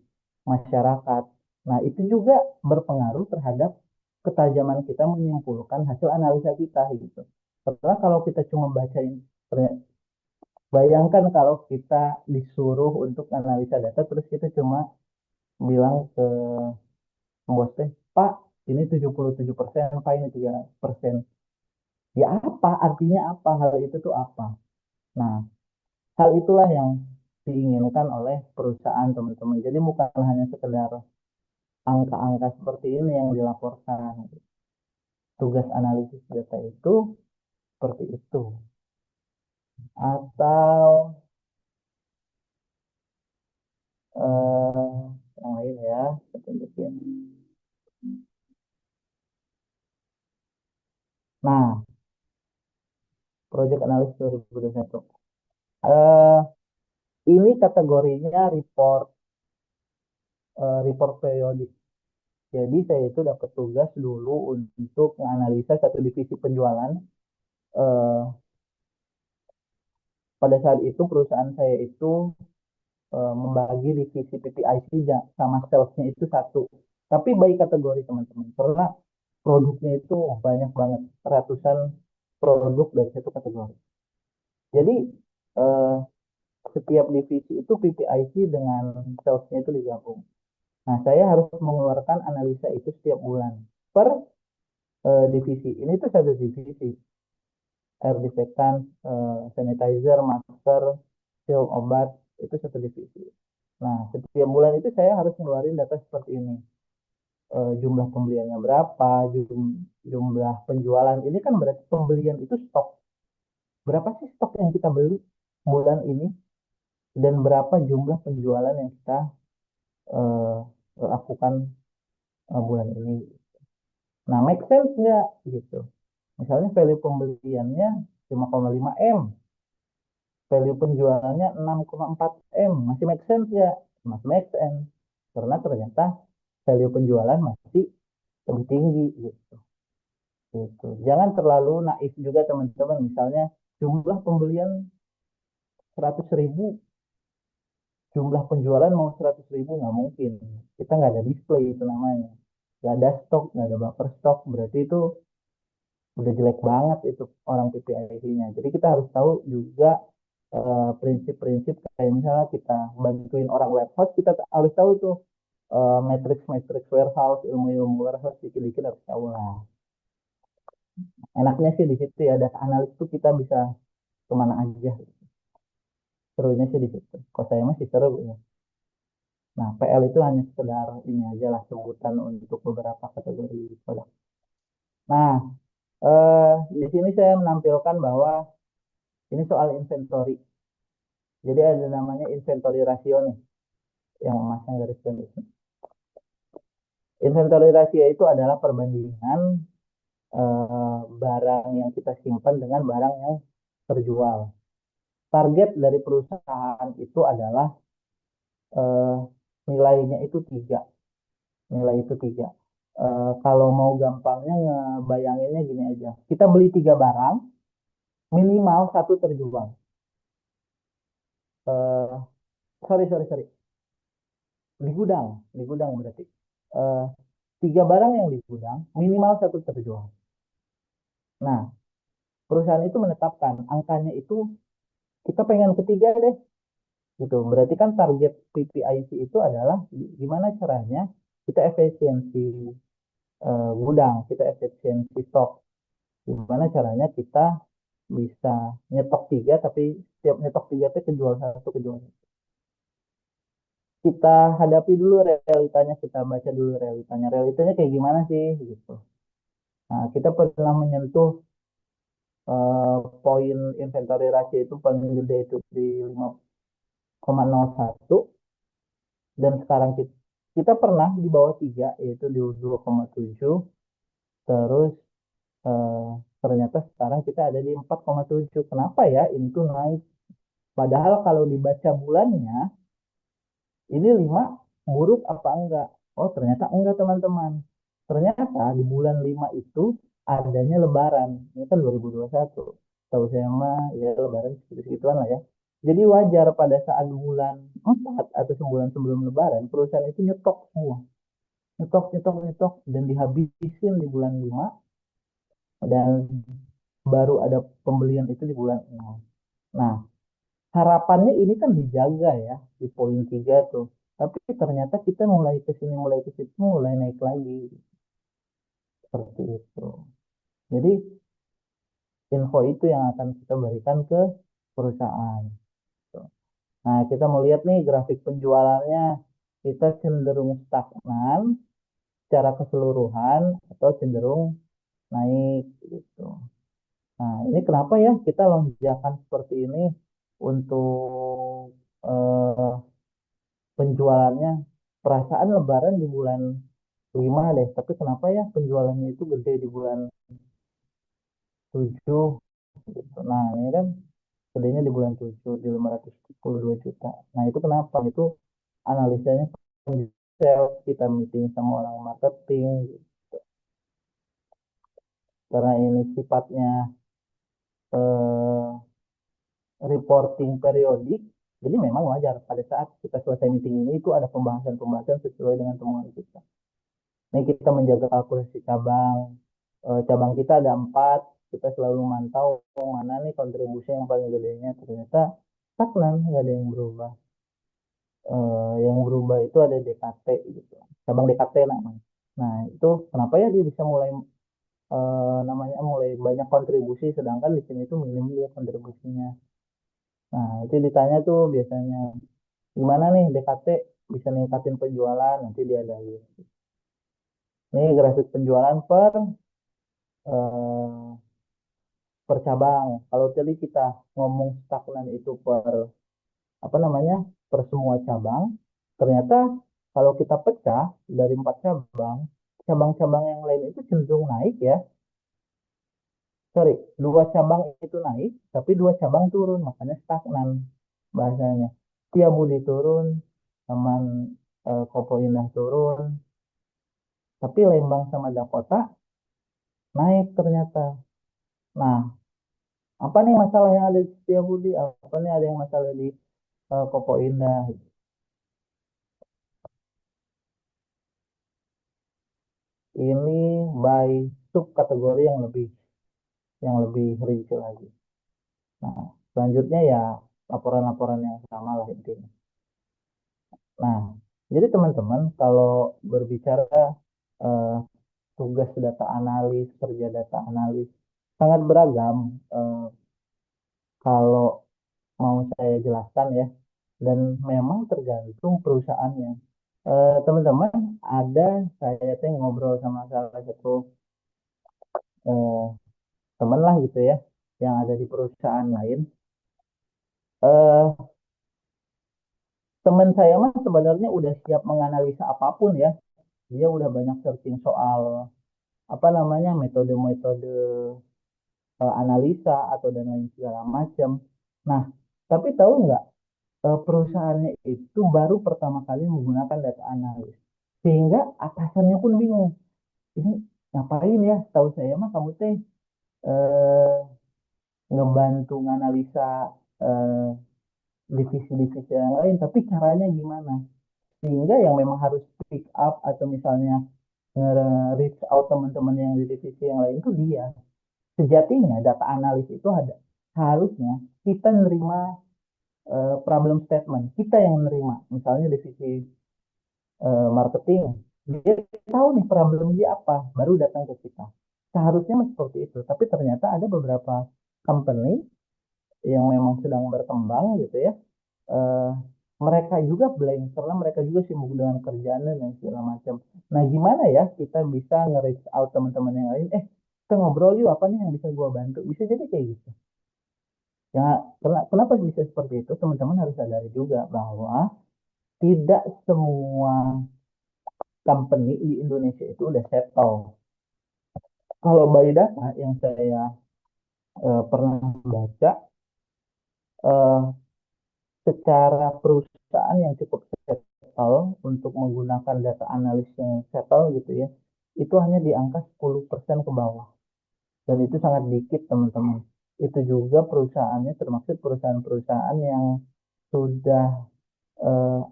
masyarakat. Nah, itu juga berpengaruh terhadap ketajaman kita menyimpulkan hasil analisa kita gitu. Karena kalau kita cuma bacain, bayangkan kalau kita disuruh untuk analisa data, terus kita cuma bilang ke bos teh, Pak, ini 77%, Pak, ini 3%. Ya apa, artinya apa, hal itu tuh apa? Nah, hal itulah yang diinginkan oleh perusahaan teman-teman. Jadi bukan hanya sekedar angka-angka seperti ini yang dilaporkan. Tugas analisis data itu seperti itu. Atau yang lain ya, saya tunjukin. Nah, Project Analysis 2021. Eh, ini kategorinya report periodik. Jadi saya itu dapat tugas dulu untuk menganalisa satu divisi penjualan. Eh, pada saat itu perusahaan saya itu membagi divisi PPIC sama salesnya itu satu. Tapi baik kategori teman-teman, karena produknya itu banyak banget, ratusan produk dari satu kategori. Jadi eh, setiap divisi itu PPIC dengan salesnya itu digabung. Nah, saya harus mengeluarkan analisa itu setiap bulan per divisi. Ini tuh satu divisi, air disinfektan, sanitizer, masker, pil obat, itu satu divisi. Nah, setiap bulan itu saya harus ngeluarin data seperti ini. Jumlah pembeliannya berapa, jumlah penjualan. Ini kan berarti pembelian itu stok. Berapa sih stok yang kita beli bulan ini dan berapa jumlah penjualan yang kita eh, lakukan bulan ini. Nah, make sense nggak gitu? Misalnya value pembeliannya 5,5 M, value penjualannya 6,4 M, masih make sense ya? Masih make sense. Karena ternyata value penjualan masih lebih tinggi gitu. Gitu. Jangan terlalu naif juga teman-teman. Misalnya jumlah pembelian 100.000, jumlah penjualan mau 100.000, nggak mungkin. Kita nggak ada display itu namanya. Nggak ada stok, nggak ada buffer stok. Berarti itu udah jelek banget itu orang PPIC-nya. Jadi kita harus tahu juga prinsip-prinsip kayak misalnya kita bantuin orang warehouse, kita harus tahu tuh matrix-matrix warehouse, ilmu-ilmu warehouse dikit-dikit harus tahu lah. Enaknya sih di situ ya, data analis tuh kita bisa kemana aja. Serunya sih di situ. Kalau saya masih seru ya. Nah, PL itu hanya sekedar ini aja lah sebutan untuk beberapa kategori produk. Nah, di sini saya menampilkan bahwa ini soal inventory. Jadi ada namanya inventory ratio nih, yang memasang garis finish. Inventory ratio itu adalah perbandingan barang yang kita simpan dengan barang yang terjual. Target dari perusahaan itu adalah eh, nilainya itu tiga. Nilai itu tiga. Kalau mau gampangnya ngebayanginnya gini aja. Kita beli tiga barang, minimal satu terjual. Eh, sorry, sorry, sorry. Di gudang berarti. Eh, tiga barang yang di gudang, minimal satu terjual. Nah, perusahaan itu menetapkan angkanya itu kita pengen ketiga deh, gitu. Berarti kan target PPIC itu adalah gimana caranya kita efisiensi gudang, kita efisiensi stok. Gimana caranya kita bisa nyetok tiga, tapi setiap nyetok tiga itu kejual satu, kejual satu. Kita hadapi dulu realitanya, kita baca dulu realitanya. Realitanya kayak gimana sih, gitu. Nah, kita pernah menyentuh poin inventory ratio itu paling gede itu di 5,01 dan sekarang kita pernah di bawah 3 yaitu di 2,7 terus eh, ternyata sekarang kita ada di 4,7. Kenapa ya ini tuh naik? Padahal kalau dibaca bulannya ini 5 buruk apa enggak? Oh ternyata enggak teman-teman. Ternyata di bulan 5 itu adanya lebaran. Ini kan 2021. Tahu saya mah ya lebaran segitu-segituan lah ya. Jadi wajar pada saat bulan 4 atau sebulan sebelum lebaran perusahaan itu nyetok semua. Nyetok, nyetok, nyetok dan dihabisin di bulan 5 dan baru ada pembelian itu di bulan 6. Nah, harapannya ini kan dijaga ya di poin 3 tuh. Tapi ternyata kita mulai ke situ, mulai naik lagi seperti itu. Jadi info itu yang akan kita berikan ke perusahaan. Nah, kita mau lihat nih grafik penjualannya. Kita cenderung stagnan secara keseluruhan atau cenderung naik gitu. Nah, ini kenapa ya kita lonjakan seperti ini untuk eh, penjualannya. Perasaan Lebaran di bulan 5 deh, tapi kenapa ya penjualannya itu gede di bulan 7 gitu. Nah, ini kan gedenya di bulan 7 di 542 juta. Nah, itu kenapa? Itu analisanya sales, kita meeting sama orang marketing gitu. Karena ini sifatnya eh, reporting periodik, jadi memang wajar pada saat kita selesai meeting ini itu ada pembahasan-pembahasan sesuai dengan temuan kita. Ini kita menjaga kalkulasi cabang. Cabang kita ada 4, kita selalu mantau mana nih kontribusi yang paling gedenya. Ternyata stagnan, nggak ada yang berubah. Yang berubah itu ada DKT gitu. Cabang DKT namanya. Nah itu kenapa ya dia bisa mulai namanya mulai banyak kontribusi, sedangkan di sini itu minim dia kontribusinya. Nah itu ditanya tuh biasanya gimana nih DKT bisa ningkatin penjualan, nanti dia ada. Ini grafik penjualan eh, per cabang. Kalau tadi kita ngomong stagnan itu per apa namanya per semua cabang, ternyata kalau kita pecah dari 4 cabang, cabang-cabang yang lain itu cenderung naik ya. Sorry, 2 cabang itu naik, tapi 2 cabang turun, makanya stagnan bahasanya. Budi turun, teman Kopo Indah turun, tapi Lembang sama Dakota naik ternyata. Nah, apa nih masalah yang ada di Budi? Apa nih ada yang masalah di Kopo Indah? Ini by sub kategori yang lebih. yang lebih rinci lagi. Nah, selanjutnya ya laporan-laporan yang sama lah intinya. Nah, jadi teman-teman kalau berbicara eh, tugas data analis, kerja data analis, sangat beragam. Eh, Kalau mau saya jelaskan ya, dan memang tergantung perusahaannya. Teman-teman, ada saya tuh ngobrol sama salah satu eh, teman lah gitu ya, yang ada di perusahaan lain. Eh, Teman saya mah sebenarnya udah siap menganalisa apapun ya. Dia udah banyak searching soal apa namanya metode-metode analisa atau dan lain segala macam. Nah, tapi tahu nggak perusahaannya itu baru pertama kali menggunakan data analis, sehingga atasannya pun bingung. Ini ngapain ya? Tahu saya mah kamu teh eh, ngebantu nganalisa eh, divisi-divisi yang lain, tapi caranya gimana? Sehingga yang memang harus pick up atau misalnya nge-reach out teman-teman yang di divisi yang lain itu dia. Sejatinya data analis itu ada. Harusnya kita nerima problem statement. Kita yang nerima. Misalnya divisi marketing. Dia tahu nih problem dia apa. Baru datang ke kita. Seharusnya seperti itu. Tapi ternyata ada beberapa company yang memang sedang berkembang gitu ya. eh, Mereka juga blank karena mereka juga sibuk dengan kerjaan dan segala macam. Nah, gimana ya kita bisa nge-reach out teman-teman yang lain? Kita ngobrol yuk apa nih yang bisa gua bantu? Bisa jadi kayak gitu. Ya, kenapa bisa seperti itu? Teman-teman harus sadari juga bahwa tidak semua company di Indonesia itu udah settle. Kalau by data yang saya pernah baca, eh, secara perusahaan yang cukup settle untuk menggunakan data analis yang settle gitu ya, itu hanya di angka 10% ke bawah. Dan itu sangat dikit teman-teman. Itu juga perusahaannya termasuk perusahaan-perusahaan yang sudah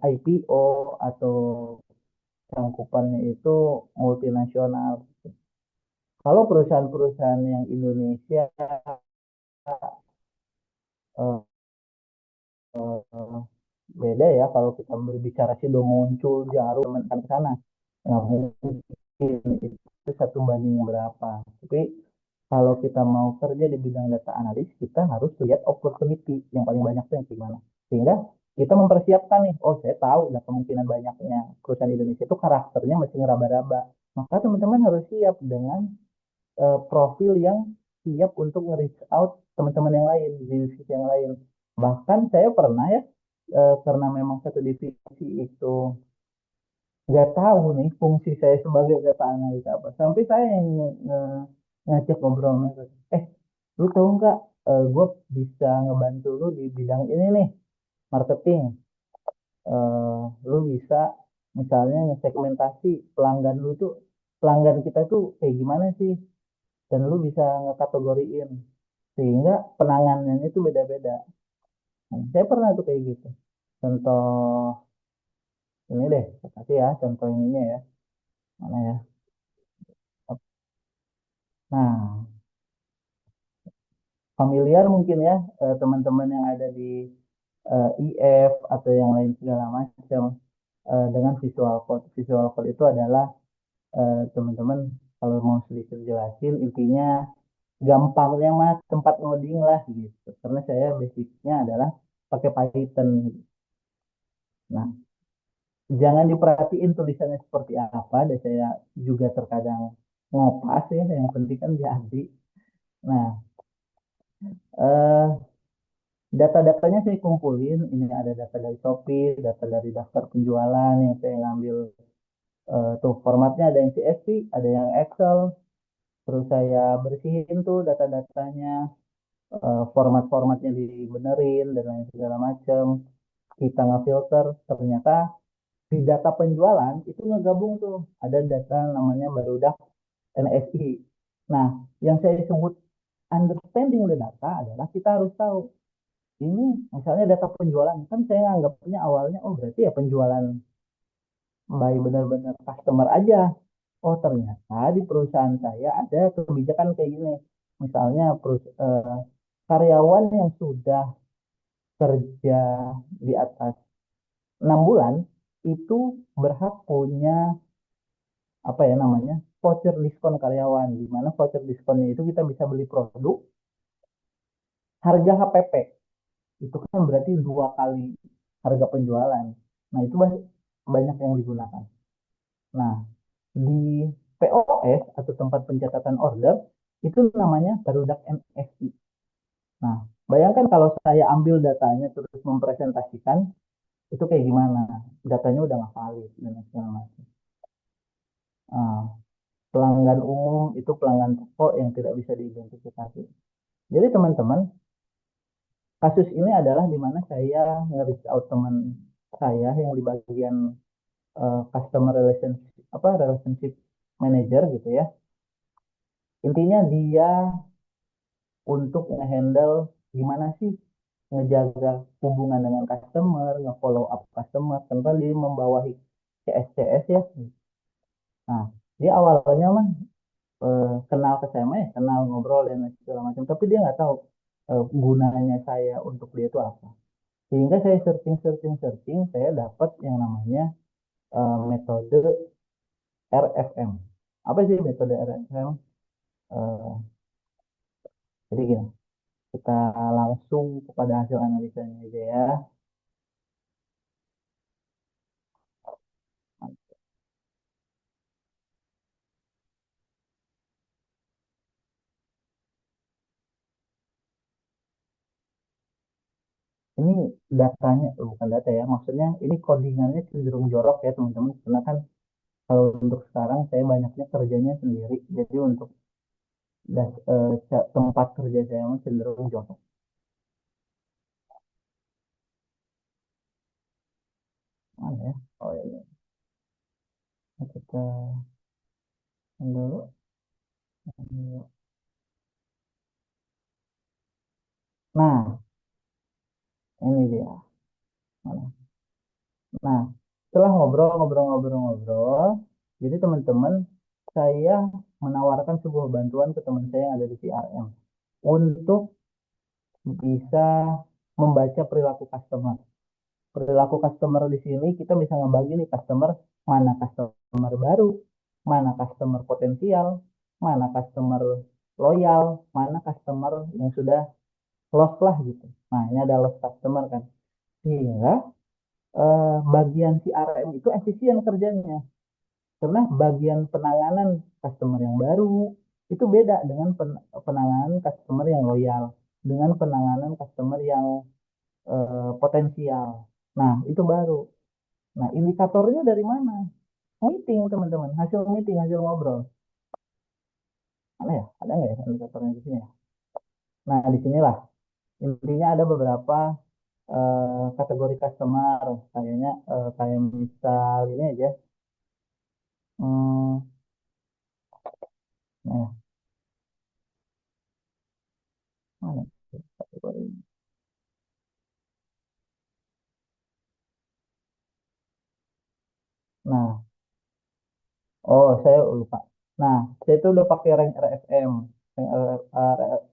IPO atau cangkupannya itu multinasional. Kalau perusahaan-perusahaan yang Indonesia eh, eh, beda ya kalau kita berbicara sih udah muncul jarum teman ke sana. Nah, mungkin itu satu banding berapa. Tapi kalau kita mau kerja di bidang data analis, kita harus lihat opportunity yang paling banyak itu yang gimana. Sehingga kita mempersiapkan nih, oh saya tahu ada kemungkinan banyaknya perusahaan Indonesia itu karakternya masih ngeraba-raba. Maka teman-teman harus siap dengan profil yang siap untuk nge-reach out teman-teman yang lain, di divisi yang lain. Bahkan saya pernah ya, karena memang satu divisi itu nggak tahu nih fungsi saya sebagai data analis apa. Sampai saya yang ngajak ngobrol mereka. Lu tahu nggak, gue bisa ngebantu lu di bidang ini nih, marketing. Lu bisa misalnya segmentasi pelanggan lu tuh, pelanggan kita tuh kayak gimana sih? Dan lu bisa ngekategoriin sehingga penanganannya itu beda-beda. Nah, saya pernah tuh kayak gitu. Contoh ini deh, saya kasih ya contoh ininya ya. Mana ya? Nah, familiar mungkin ya teman-teman yang ada di IF atau yang lain segala macam dengan visual code. Visual code itu adalah teman-teman kalau mau sedikit jelasin intinya gampangnya mas tempat ngoding lah gitu. Karena saya basicnya adalah pakai Python. Nah, jangan diperhatiin tulisannya seperti apa, dan saya juga terkadang ngopas ya, yang penting kan jadi. Nah, eh, data-datanya saya kumpulin, ini ada data dari Shopee, data dari daftar penjualan yang saya ngambil, tuh formatnya ada yang CSV, ada yang Excel, terus saya bersihin tuh data-datanya, format-formatnya dibenerin, dan lain segala macam. Kita nge-filter, ternyata di data penjualan itu ngegabung tuh ada data namanya barudak NSI. Nah, yang saya sebut understanding the data adalah kita harus tahu ini misalnya data penjualan kan saya anggapnya awalnya oh berarti ya penjualan by benar-benar customer aja. Oh ternyata di perusahaan saya ada kebijakan kayak gini. Misalnya karyawan yang sudah kerja di atas 6 bulan itu berhak punya apa ya namanya voucher diskon karyawan, di mana voucher diskonnya itu kita bisa beli produk harga HPP, itu kan berarti 2 kali harga penjualan. Nah itu banyak yang digunakan. Nah di POS atau tempat pencatatan order itu namanya Barudak NFI. Nah bayangkan kalau saya ambil datanya terus mempresentasikan, itu kayak gimana? Datanya udah nggak valid dan segala macam. Nah, pelanggan umum itu pelanggan toko yang tidak bisa diidentifikasi. Jadi teman-teman, kasus ini adalah di mana saya nge-reach out teman saya yang di bagian customer relationship relationship manager gitu ya. Intinya dia untuk nge-handle gimana sih ngejaga hubungan dengan customer, nge-follow up customer, tanpa dia membawahi CS ya. Nah, dia awalnya mah kenal ke saya mah ya, kenal ngobrol dan segala macam, tapi dia nggak tahu gunanya saya untuk dia itu apa. Sehingga saya searching searching searching, saya dapat yang namanya metode RFM. Apa sih metode RFM? Eh, jadi gini, kita langsung kepada hasil analisanya aja ya. Ini datanya, bukan data ya, maksudnya ini codingannya cenderung jorok ya teman-teman, karena kan kalau untuk sekarang saya banyaknya kerjanya sendiri, jadi untuk tempat kerja saya mah cenderung jorok. Mana ya? Oh ya, ini. Kita dulu. Nah, ini dia. Mana? Nah, setelah ngobrol, jadi teman-teman, saya menawarkan sebuah bantuan ke teman saya yang ada di CRM untuk bisa membaca perilaku customer. Perilaku customer di sini kita bisa ngebagi nih customer, mana customer baru, mana customer potensial, mana customer loyal, mana customer yang sudah lost lah gitu. Nah, ini ada lost customer kan. Sehingga bagian CRM itu efisien kerjanya. Karena bagian penanganan customer yang baru itu beda dengan penanganan customer yang loyal, dengan penanganan customer yang potensial. Nah, itu baru. Nah, indikatornya dari mana? Meeting, teman-teman. Hasil meeting, hasil ngobrol. Mana ya? Ada nggak ya indikatornya di sini ya? Nah, di sinilah. Intinya ada beberapa kategori customer. Kayaknya kayak misal ini aja. Hmm, nah, mana kategori? Nah, oh saya lupa. Nah, saya itu udah pakai rank RFM. Rank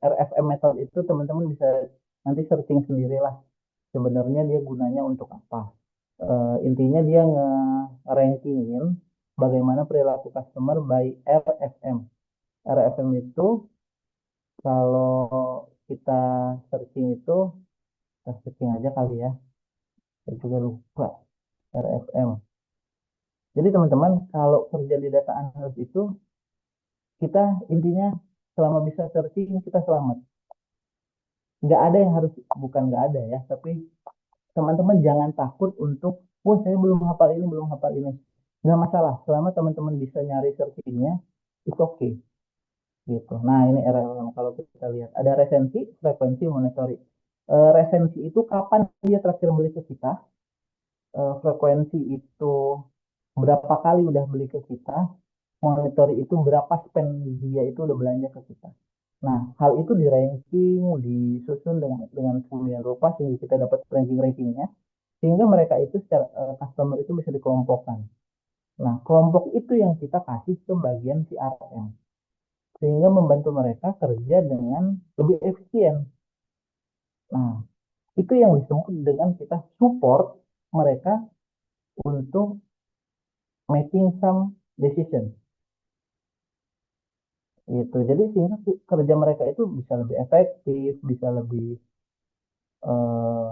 RFM method itu teman-teman bisa nanti searching sendiri lah. Sebenarnya dia gunanya untuk apa? Intinya dia nge-rankingin bagaimana perilaku customer by RFM. RFM itu kalau kita searching itu, kita searching aja kali ya. Saya juga lupa RFM. Jadi teman-teman, kalau kerja di data analyst itu, kita intinya selama bisa searching, kita selamat. Nggak ada yang harus, bukan nggak ada ya, tapi teman-teman jangan takut untuk, wah saya belum hafal ini, belum hafal ini. Nggak masalah, selama teman-teman bisa nyari searchingnya, itu oke. Gitu. Nah ini RLM kalau kita lihat. Ada resensi, frekuensi, monitoring. Resensi itu kapan dia terakhir beli ke kita. Frekuensi itu berapa kali udah beli ke kita. Monitoring itu berapa spend dia itu udah belanja ke kita. Nah, hal itu di ranking, disusun dengan kemudian rupa sehingga kita dapat ranking-rankingnya. Sehingga mereka itu secara customer itu bisa dikelompokkan. Nah, kelompok itu yang kita kasih ke bagian CRM. sehingga membantu mereka kerja dengan lebih efisien. Nah, itu yang disebut dengan kita support mereka untuk making some decision gitu. Jadi sehingga kerja mereka itu bisa lebih efektif, bisa lebih eh,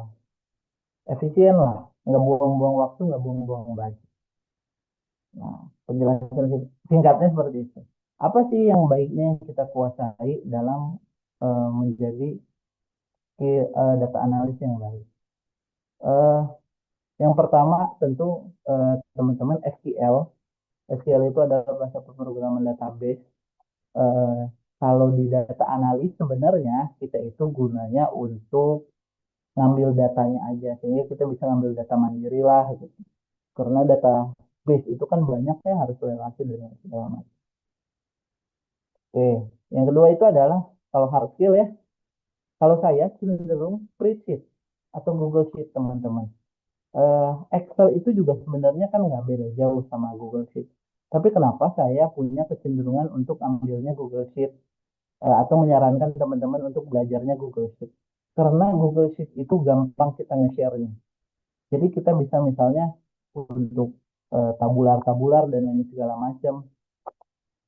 efisien lah, nggak buang-buang waktu, nggak buang-buang budget. Nah, penjelasan singkatnya seperti itu. Apa sih yang baiknya yang kita kuasai dalam menjadi data analis yang baik? Eh, yang pertama tentu teman-teman SQL. SQL itu adalah bahasa pemrograman database. Eh, Kalau di data analis sebenarnya kita itu gunanya untuk ngambil datanya aja sehingga kita bisa ngambil data mandiri lah gitu. Karena database itu kan banyak ya harus relasi dengan segala macam. Oke, yang kedua itu adalah kalau hard skill ya. Kalau saya cenderung spreadsheet atau Google Sheet teman-teman. Excel itu juga sebenarnya kan nggak beda jauh sama Google Sheet. Tapi kenapa saya punya kecenderungan untuk ambilnya Google Sheet atau menyarankan teman-teman untuk belajarnya Google Sheet? Karena Google Sheet itu gampang kita nge-share-nya. Jadi kita bisa misalnya untuk tabular-tabular dan lain segala macam,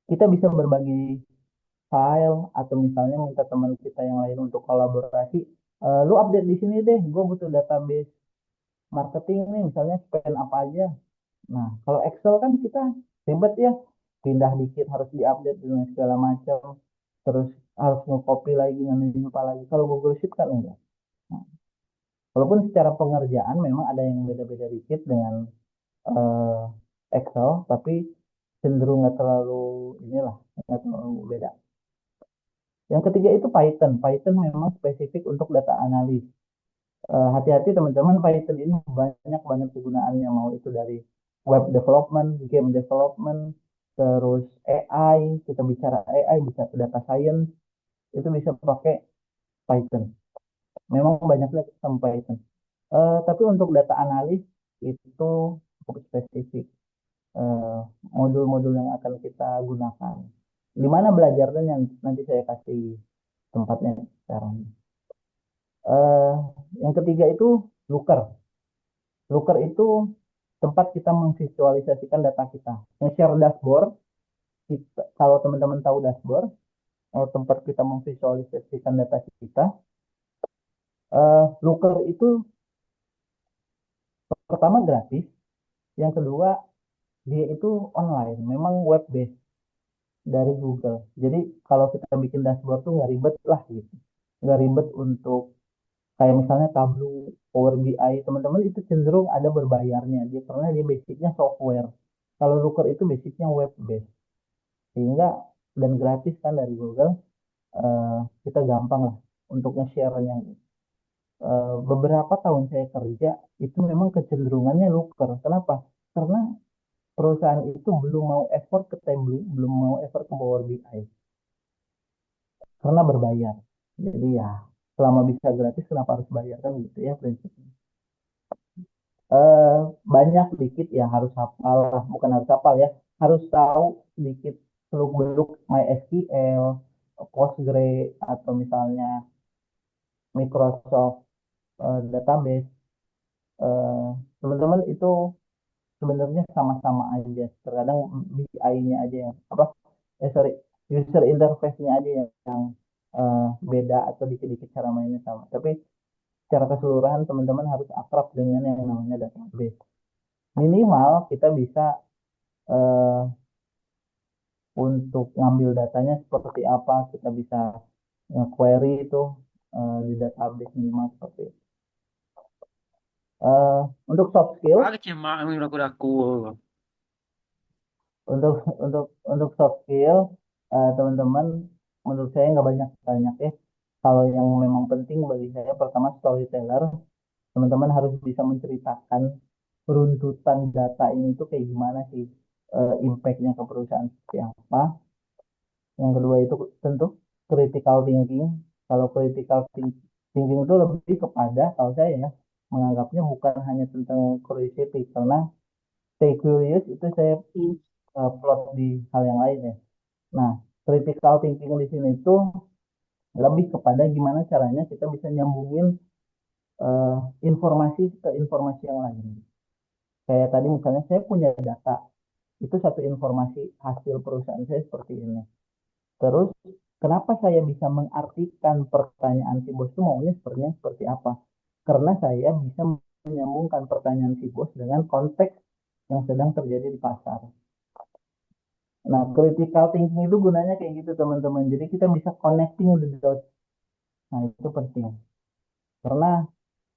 kita bisa berbagi file atau misalnya minta teman kita yang lain untuk kolaborasi. Lu update di sini deh, gue butuh database marketing nih, misalnya spend apa aja. Nah, kalau Excel kan kita ribet ya, pindah dikit harus diupdate dengan segala macam, terus harus nge-copy lagi, nge lagi. Kalau Google Sheet kan enggak. Nah, walaupun secara pengerjaan memang ada yang beda-beda dikit dengan eh, Excel, tapi cenderung nggak terlalu inilah, nggak terlalu beda. Yang ketiga itu Python. Python memang spesifik untuk data analis. Hati-hati teman-teman, Python ini banyak banget kegunaannya, mau itu dari web development, game development, terus AI, kita bicara AI, bisa ke data science, itu bisa pakai Python. Memang banyaknya sama Python. Tapi untuk data analis itu cukup spesifik eh, modul-modul yang akan kita gunakan. Di mana belajarnya yang nanti saya kasih tempatnya sekarang. Eh, yang ketiga itu Looker. Looker itu tempat kita memvisualisasikan data kita. Nge-share dashboard, kalau teman-teman tahu dashboard, tempat kita memvisualisasikan data kita. Looker itu pertama gratis, yang kedua dia itu online, memang web based dari Google. Jadi kalau kita bikin dashboard tuh nggak ribet lah gitu, nggak ribet untuk kayak misalnya Tableau, Power BI, teman-teman itu cenderung ada berbayarnya dia karena dia basicnya software. Kalau Looker itu basicnya web based sehingga dan gratis kan dari Google, kita gampang lah untuk nge-share-nya. Beberapa tahun saya kerja itu memang kecenderungannya Looker. Kenapa? Karena perusahaan itu belum mau effort ke Tableau, belum mau effort ke Power BI karena berbayar. Jadi ya selama bisa gratis kenapa harus bayar kan gitu ya prinsipnya. eh, Banyak sedikit ya harus hafal, bukan harus hafal ya, harus tahu sedikit seluk-beluk MySQL, Postgre atau misalnya Microsoft database. Teman-teman itu sebenarnya sama-sama aja. Terkadang BI-nya aja yang apa? Sorry, user interface-nya aja yang beda atau dikit-dikit cara mainnya sama. Tapi secara keseluruhan teman-teman harus akrab dengan yang namanya database. Minimal kita bisa eh, untuk ngambil datanya seperti apa, kita bisa nge-query itu di database minimal seperti itu. Eh, untuk soft skill,
Vale que mais menurut aku.
untuk untuk soft skill, teman-teman, menurut saya nggak banyak banyak ya. Kalau yang memang penting bagi saya pertama storyteller, teman-teman harus bisa menceritakan runtutan data ini tuh kayak gimana sih, impact-nya ke perusahaan seperti apa. Yang kedua itu tentu critical thinking. Kalau thinking itu lebih kepada, kalau saya ya, menganggapnya bukan hanya tentang curiosity, karena stay curious itu saya plot di hal yang lain ya. Nah, Critical thinking di sini itu lebih kepada gimana caranya kita bisa nyambungin eh, informasi ke informasi yang lain. Kayak tadi misalnya saya punya data, itu satu informasi hasil perusahaan saya seperti ini. Terus kenapa saya bisa mengartikan pertanyaan si bos itu maunya sepertinya seperti apa? Karena saya bisa menyambungkan pertanyaan si bos dengan konteks yang sedang terjadi di pasar. Nah, critical thinking itu gunanya kayak gitu teman-teman. Jadi kita bisa connecting the dots. Nah, itu penting. Karena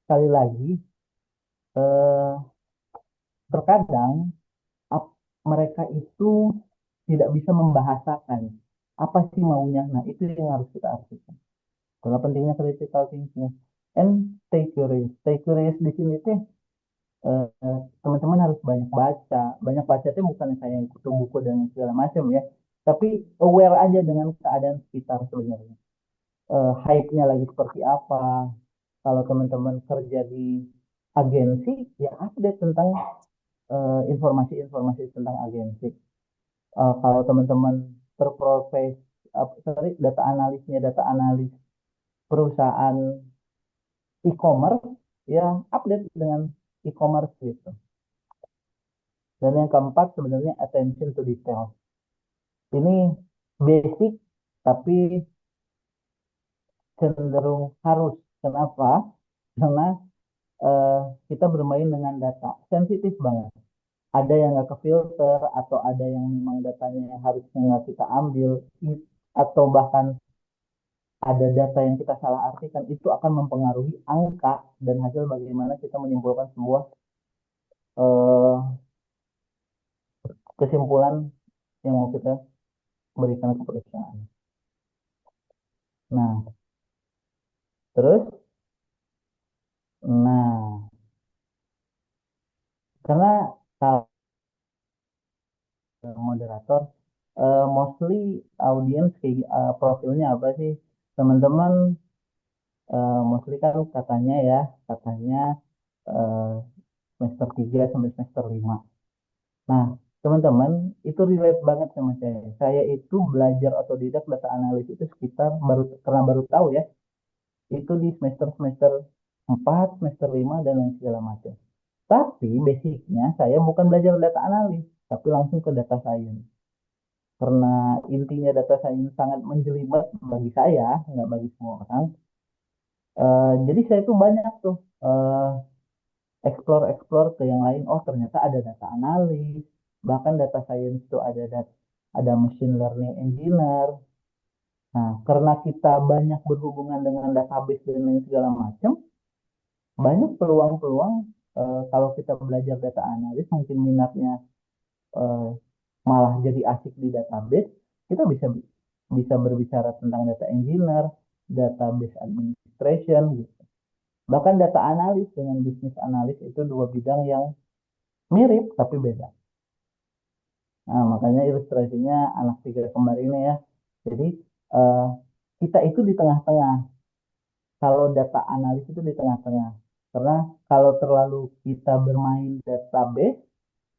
sekali lagi, eh, terkadang mereka itu tidak bisa membahasakan apa sih maunya. Nah, itu yang harus kita artikan. Kalau pentingnya critical thinking. And stay curious. Stay curious di sini teh teman-teman harus banyak baca. Banyak baca itu bukan saya yang kutu buku dan segala macam ya. Tapi aware aja dengan keadaan sekitar sebenarnya. Hype-nya lagi seperti apa. Kalau teman-teman kerja di agensi, ya update tentang informasi-informasi tentang agensi. Kalau teman-teman berprofesi, sorry, data analis perusahaan e-commerce, ya update dengan e-commerce gitu. Dan yang keempat sebenarnya attention to detail. Ini basic tapi cenderung harus. Kenapa? Karena eh, kita bermain dengan data sensitif banget. Ada yang nggak kefilter atau ada yang memang datanya harusnya nggak kita ambil atau bahkan ada data yang kita salah artikan itu akan mempengaruhi angka dan hasil bagaimana kita menyimpulkan sebuah eh, kesimpulan yang mau kita berikan ke perusahaan. Nah, terus, nah, karena kalau moderator, mostly audiens kayak profilnya apa sih? Teman-teman mostly kan katanya ya, katanya eh, semester 3 sampai semester 5. Nah, teman-teman, itu relate banget sama saya. Saya itu belajar otodidak data analis itu sekitar karena baru tahu ya, itu di semester-semester 4, semester 5 dan lain segala macam. Tapi basicnya saya bukan belajar data analis, tapi langsung ke data science. Karena intinya data science sangat menjelimet bagi saya, nggak bagi semua orang. Jadi saya tuh banyak tuh explore-explore ke yang lain. Oh ternyata ada data analis, bahkan data science itu ada machine learning engineer. Nah, karena kita banyak berhubungan dengan database dan lain segala macam, banyak peluang-peluang kalau kita belajar data analis, mungkin minatnya eh, malah jadi asik di database, kita bisa bisa berbicara tentang data engineer, database administration, gitu. Bahkan data analis dengan bisnis analis itu dua bidang yang mirip tapi beda. Nah, makanya ilustrasinya anak tiga kembar ini ya. Jadi eh, kita itu di tengah-tengah. Kalau data analis itu di tengah-tengah. Karena kalau terlalu kita bermain database,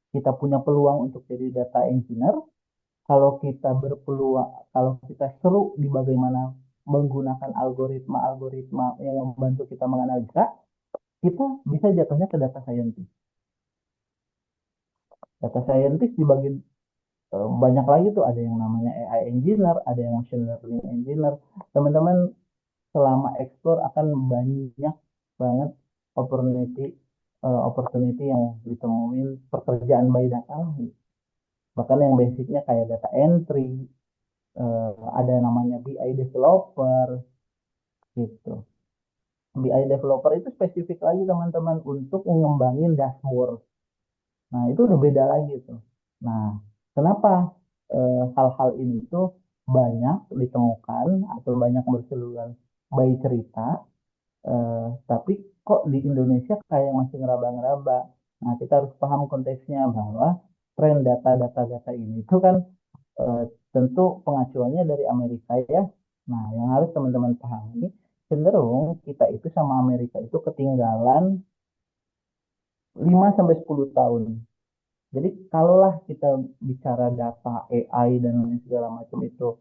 kita punya peluang untuk jadi data engineer. Kalau kita berpeluang, kalau kita seru di bagaimana menggunakan algoritma-algoritma yang membantu kita menganalisa, kita bisa jatuhnya ke data scientist. Data scientist dibagi banyak lagi tuh, ada yang namanya AI engineer, ada yang machine learning engineer. Teman-teman selama explore akan banyak banget opportunity opportunity yang ditemuin pekerjaan by data lah. Bahkan yang basicnya kayak data entry, ada yang namanya BI developer gitu. BI developer itu spesifik lagi teman-teman untuk mengembangin dashboard. Nah, itu udah beda lagi tuh. Nah, kenapa hal-hal ini tuh banyak ditemukan atau banyak berseliweran by cerita, tapi kok di Indonesia kayak masih ngeraba-ngeraba. Nah, kita harus paham konteksnya bahwa tren data-data ini itu kan eh, tentu pengacuannya dari Amerika ya. Nah, yang harus teman-teman pahami, cenderung kita itu sama Amerika itu ketinggalan 5 sampai 10 tahun. Jadi kalaulah kita bicara data AI dan lain segala macam itu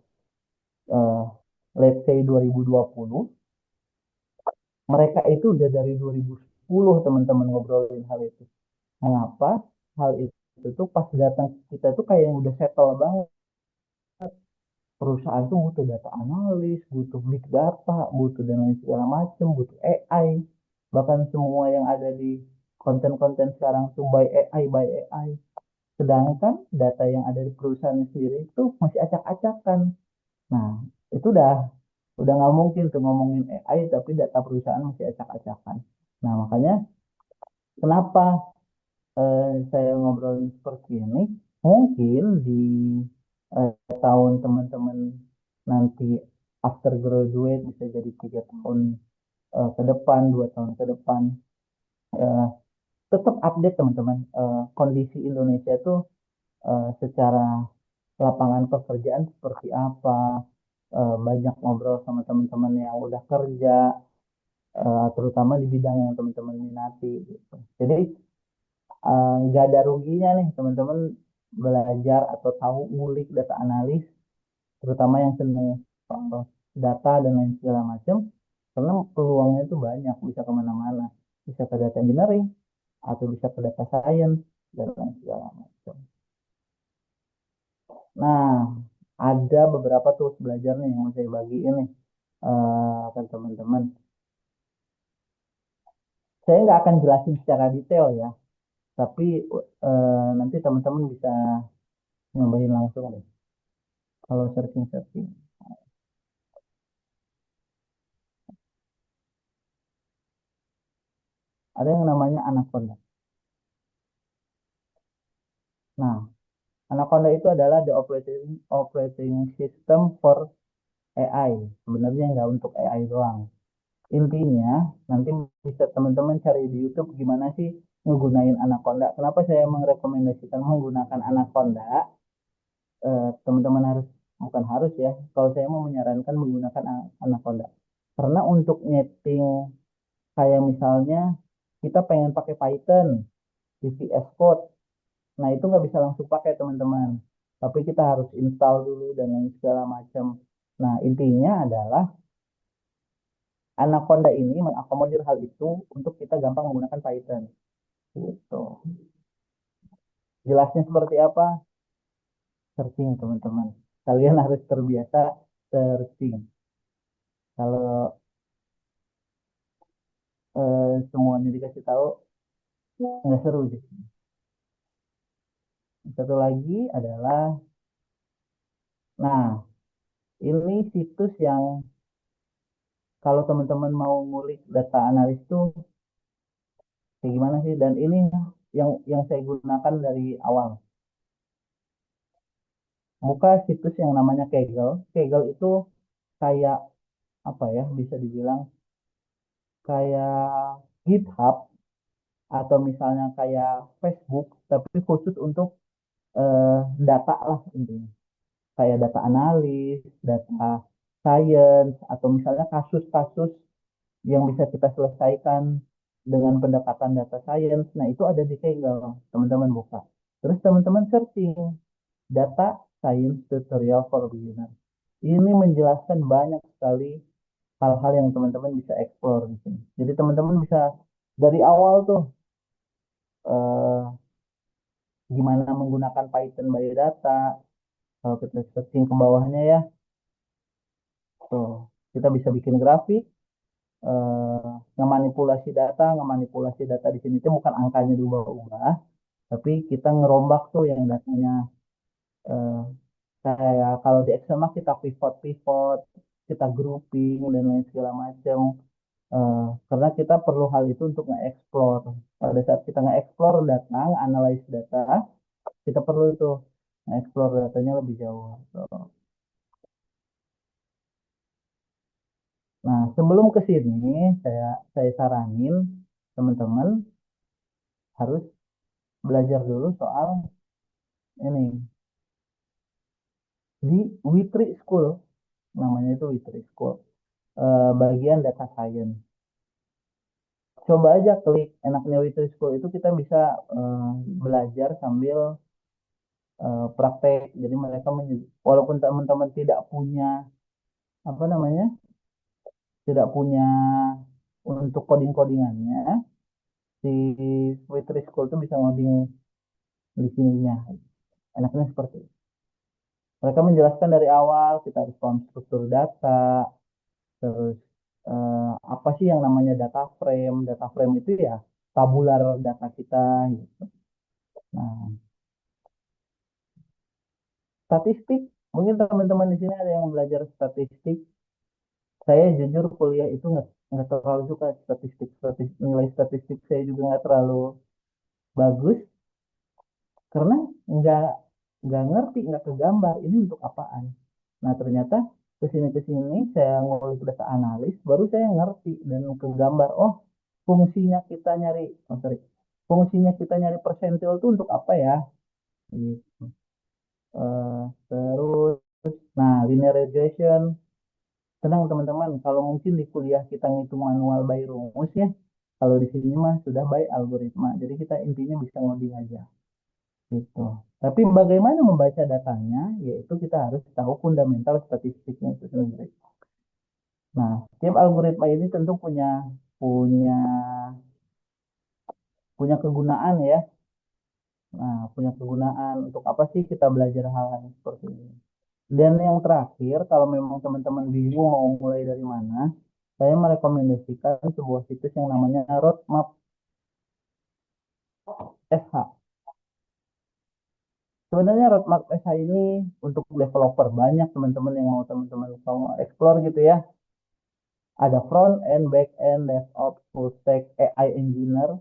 eh, let's say 2020, mereka itu udah dari 2010 teman-teman ngobrolin hal itu. Mengapa hal itu tuh pas datang ke kita tuh kayak yang udah settle banget. Perusahaan tuh butuh data analis, butuh big data, butuh dan lain segala macam, butuh AI. Bahkan semua yang ada di konten-konten sekarang tuh by AI. Sedangkan data yang ada di perusahaan sendiri itu masih acak-acakan. Nah, itu udah nggak mungkin tuh ngomongin AI tapi data perusahaan masih acak-acakan. Nah, makanya kenapa saya ngobrolin seperti ini? Mungkin di eh, tahun teman-teman nanti after graduate bisa jadi 3 tahun ke depan, 2 tahun ke depan, eh, tetap update teman-teman. Kondisi Indonesia itu secara lapangan pekerjaan seperti apa, banyak ngobrol sama teman-teman yang udah kerja, terutama di bidang yang teman-teman minati gitu. Jadi nggak ada ruginya nih teman-teman belajar atau tahu ngulik data analis, terutama yang senang soal data dan lain segala macam, karena peluangnya itu banyak, bisa kemana-mana, bisa ke data engineering atau bisa ke data science dan lain segala macam. Nah, ada beberapa tools belajar nih yang mau saya bagiin nih ke teman-teman. Saya nggak akan jelasin secara detail ya, tapi nanti teman-teman bisa nyobain langsung deh kalau searching-searching. Ada yang namanya Anaconda. Nah, Anaconda itu adalah the operating system for AI. Sebenarnya nggak untuk AI doang. Intinya, nanti bisa teman-teman cari di YouTube gimana sih menggunakan Anaconda. Kenapa saya merekomendasikan menggunakan Anaconda? Teman-teman harus, bukan harus ya, kalau saya mau menyarankan menggunakan Anaconda. Karena untuk nyeting kayak misalnya kita pengen pakai Python di VS Code, nah itu nggak bisa langsung pakai teman-teman. Tapi kita harus install dulu dan lain segala macam. Nah intinya adalah Anaconda ini mengakomodir hal itu untuk kita gampang menggunakan Python. Gitu. Jelasnya seperti apa? Searching teman-teman. Kalian harus terbiasa searching. Kalau semuanya dikasih tahu, nggak seru sih. Satu lagi adalah, nah ini situs yang kalau teman-teman mau ngulik data analis tuh kayak gimana sih? Dan ini yang saya gunakan dari awal. Buka situs yang namanya Kaggle. Kaggle itu kayak apa ya? Bisa dibilang kayak GitHub atau misalnya kayak Facebook, tapi khusus untuk data lah intinya. Kayak data analis, data science, atau misalnya kasus-kasus yang bisa kita selesaikan dengan pendekatan data science. Nah, itu ada di Kaggle, teman-teman buka. Terus teman-teman searching data science tutorial for beginner. Ini menjelaskan banyak sekali hal-hal yang teman-teman bisa explore di sini. Jadi teman-teman bisa dari awal tuh eh, gimana menggunakan Python Biodata. Kalau kita searching ke bawahnya ya, tuh kita bisa bikin grafik, eh, ngemanipulasi data di sini itu bukan angkanya diubah-ubah, tapi kita ngerombak tuh yang datanya eh, kayak kalau di Excel mah kita pivot-pivot, kita grouping dan lain segala macam. Karena kita perlu hal itu untuk nge-explore. Pada saat kita nge-explore data, nge-analyze data, kita perlu itu nge-explore datanya lebih jauh. Nah, sebelum ke sini, saya saranin teman-teman harus belajar dulu soal ini di Witri School, namanya itu Witri School, bagian data science. Coba aja klik enaknya Witri School itu kita bisa eh, belajar sambil praktek. Jadi mereka walaupun teman-teman tidak punya apa namanya, tidak punya untuk coding-codingannya, si Sweet School itu bisa ngoding di sininya. Enaknya seperti itu. Mereka menjelaskan dari awal kita harus paham struktur data, terus apa sih yang namanya data frame? Data frame itu ya tabular data kita gitu. Nah, statistik, mungkin teman-teman di sini ada yang belajar statistik. Saya jujur kuliah itu nggak terlalu suka statistik, nilai statistik saya juga nggak terlalu bagus karena nggak nggak ngerti, nggak kegambar ini untuk apaan. Nah ternyata kesini saya ngulik data analis, baru saya ngerti dan kegambar. Oh fungsinya kita nyari, oh sorry, fungsinya kita nyari persentil itu untuk apa ya? Gitu. Terus, nah linear regression, tenang teman-teman, kalau mungkin di kuliah kita ngitung manual by rumus ya, kalau di sini mah sudah by algoritma. Jadi kita intinya bisa ngoding aja. Gitu. Tapi bagaimana membaca datanya, yaitu kita harus tahu fundamental statistiknya itu sendiri. Nah, tiap algoritma ini tentu punya punya kegunaan ya. Nah, punya kegunaan untuk apa sih kita belajar hal-hal seperti ini. Dan yang terakhir, kalau memang teman-teman bingung mau mulai dari mana, saya merekomendasikan sebuah situs yang namanya Roadmap SH. Sebenarnya Roadmap SH ini untuk developer banyak teman-teman yang mau teman-teman mau explore gitu ya. Ada front end, back end, DevOps, full stack, AI engineer,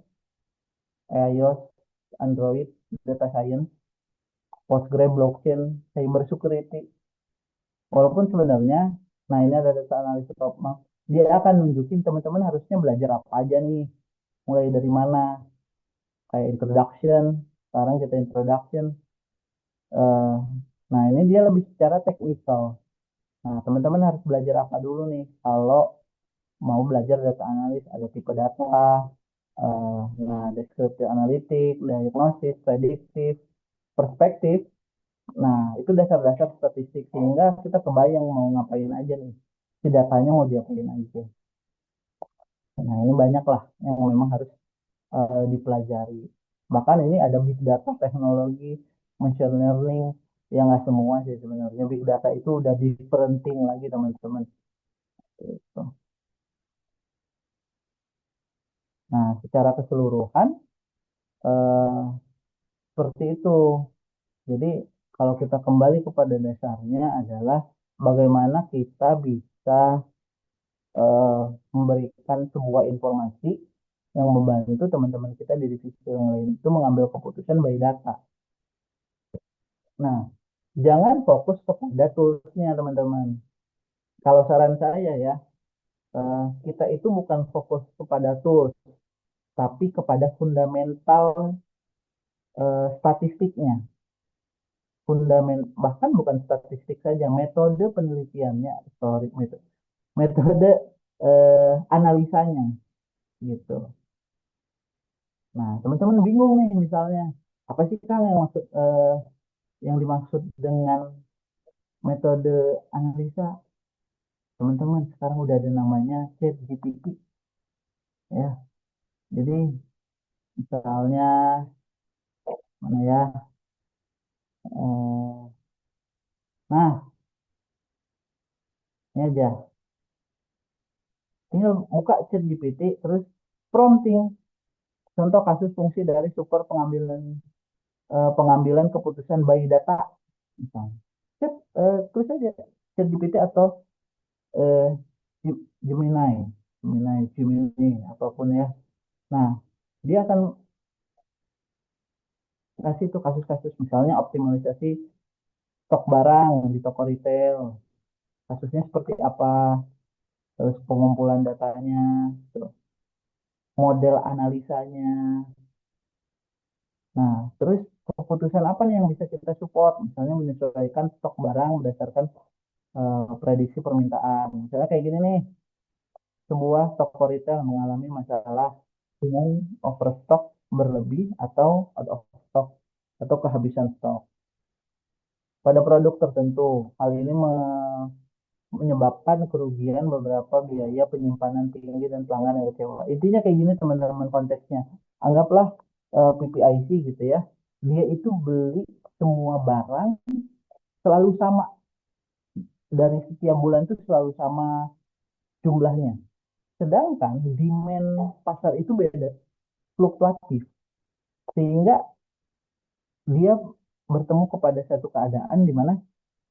iOS, Android, data science, Postgre, blockchain, cyber security. Walaupun sebenarnya, nah ini ada data analis roadmap. Dia akan nunjukin teman-teman harusnya belajar apa aja nih. Mulai dari mana? Kayak introduction. Sekarang kita introduction. Eh, nah ini dia lebih secara teknikal. Nah teman-teman harus belajar apa dulu nih? Kalau mau belajar data analis, ada tipe data, nah descriptive analitik, diagnosis, prediktif, perspektif. Nah itu dasar-dasar statistik sehingga kita kebayang mau ngapain aja nih. Si datanya mau diapain aja. Nah ini banyak lah yang memang harus dipelajari. Bahkan ini ada big data teknologi, machine learning, yang nggak semua sih sebenarnya. Big data itu udah differenting lagi teman-teman. Gitu. Nah secara keseluruhan eh, seperti itu. Jadi kalau kita kembali kepada dasarnya adalah bagaimana kita bisa eh, memberikan sebuah informasi yang membantu teman-teman kita di divisi yang lain itu mengambil keputusan by data. Nah, jangan fokus kepada toolsnya teman-teman. Kalau saran saya ya, kita itu bukan fokus kepada tools, tapi kepada fundamental statistiknya. Bahkan bukan statistik saja, metode penelitiannya, sorry, metode analisanya gitu. Nah, teman-teman bingung nih misalnya, apa sih Kang yang dimaksud dengan metode analisa? Teman-teman, sekarang udah ada namanya ChatGPT ya. Jadi misalnya mana ya? Nah, ini aja. Tinggal buka ChatGPT terus prompting contoh kasus fungsi dari super pengambilan keputusan by data misalnya. Tulis aja ChatGPT atau eh, Gemini, Gemini apapun ya. Nah, dia akan kasih tuh kasus-kasus misalnya optimalisasi stok barang di toko retail. Kasusnya seperti apa? Terus pengumpulan datanya, terus model analisanya. Nah, terus keputusan apa nih yang bisa kita support? Misalnya menyesuaikan stok barang berdasarkan prediksi permintaan. Misalnya kayak gini nih, sebuah toko retail mengalami masalah dengan overstock berlebih atau out of stock atau kehabisan stok pada produk tertentu. Hal ini menyebabkan kerugian beberapa biaya penyimpanan tinggi dan pelanggan yang kecewa. Intinya kayak gini teman-teman konteksnya. Anggaplah PPIC gitu ya. Dia itu beli semua barang selalu sama dari setiap bulan itu selalu sama jumlahnya. Sedangkan demand pasar itu beda, fluktuatif. Sehingga dia bertemu kepada satu keadaan di mana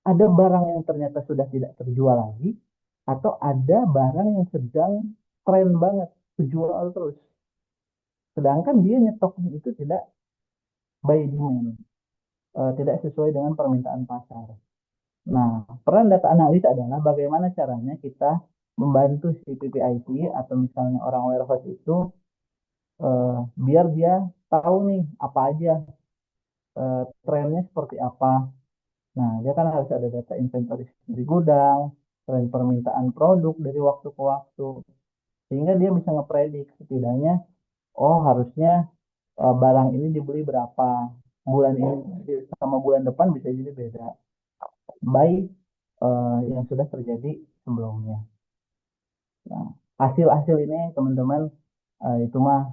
ada barang yang ternyata sudah tidak terjual lagi, atau ada barang yang sedang tren banget, terjual terus. Sedangkan dia nyetoknya itu tidak by demand, tidak sesuai dengan permintaan pasar. Nah, peran data analis adalah bagaimana caranya kita membantu si PPIC atau misalnya orang warehouse itu biar dia tahu nih apa aja trennya seperti apa. Nah, dia kan harus ada data inventory di gudang, tren permintaan produk dari waktu ke waktu, sehingga dia bisa ngepredik setidaknya, oh harusnya barang ini dibeli berapa, bulan ini sama bulan depan bisa jadi beda, baik yang sudah terjadi sebelumnya. Nah, hasil-hasil ini teman-teman itu mah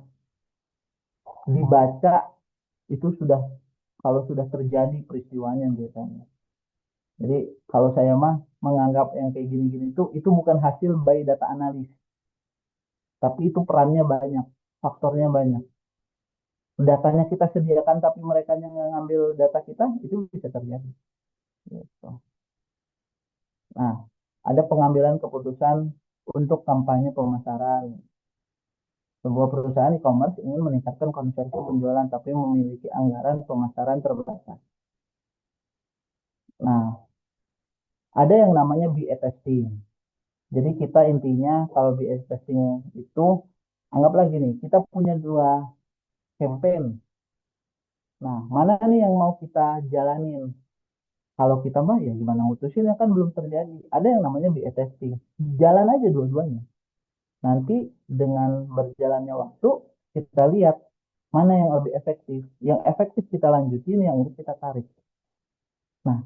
dibaca itu sudah kalau sudah terjadi peristiwanya biasanya. Jadi kalau saya mah menganggap yang kayak gini-gini itu bukan hasil by data analis, tapi itu perannya banyak, faktornya banyak. Datanya kita sediakan tapi mereka yang nggak ngambil data kita itu bisa terjadi. Gitu. Nah, ada pengambilan keputusan untuk kampanye pemasaran. Sebuah perusahaan e-commerce ingin meningkatkan konversi penjualan tapi memiliki anggaran pemasaran terbatas. Nah, ada yang namanya BA testing. Jadi kita intinya kalau BA testing itu anggaplah gini, kita punya dua campaign. Nah, mana nih yang mau kita jalanin? Kalau kita mah ya gimana mutusinnya kan belum terjadi. Ada yang namanya BA testing. Jalan aja dua-duanya. Nanti dengan berjalannya waktu kita lihat mana yang lebih efektif. Yang efektif kita lanjutin, yang untuk kita tarik. Nah,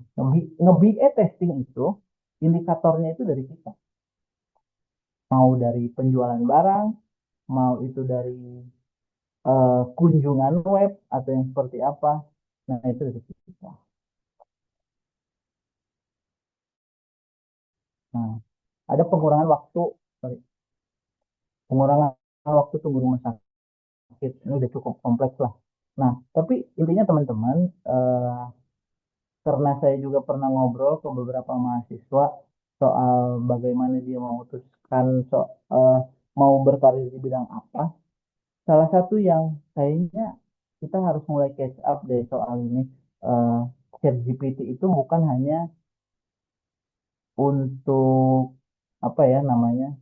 nge-BA testing itu indikatornya itu dari kita. Mau dari penjualan barang, mau itu dari kunjungan web atau yang seperti apa. Nah, itu dari kita. Nah, ada pengurangan waktu, sorry, pengurangan waktu tunggu rumah sakit. Ini udah cukup kompleks lah. Nah, tapi intinya teman-teman, karena saya juga pernah ngobrol ke beberapa mahasiswa soal bagaimana dia memutuskan eh, mau berkarir di bidang apa. Salah satu yang kayaknya kita harus mulai catch up deh soal ini. Eh, ChatGPT itu bukan hanya untuk apa ya namanya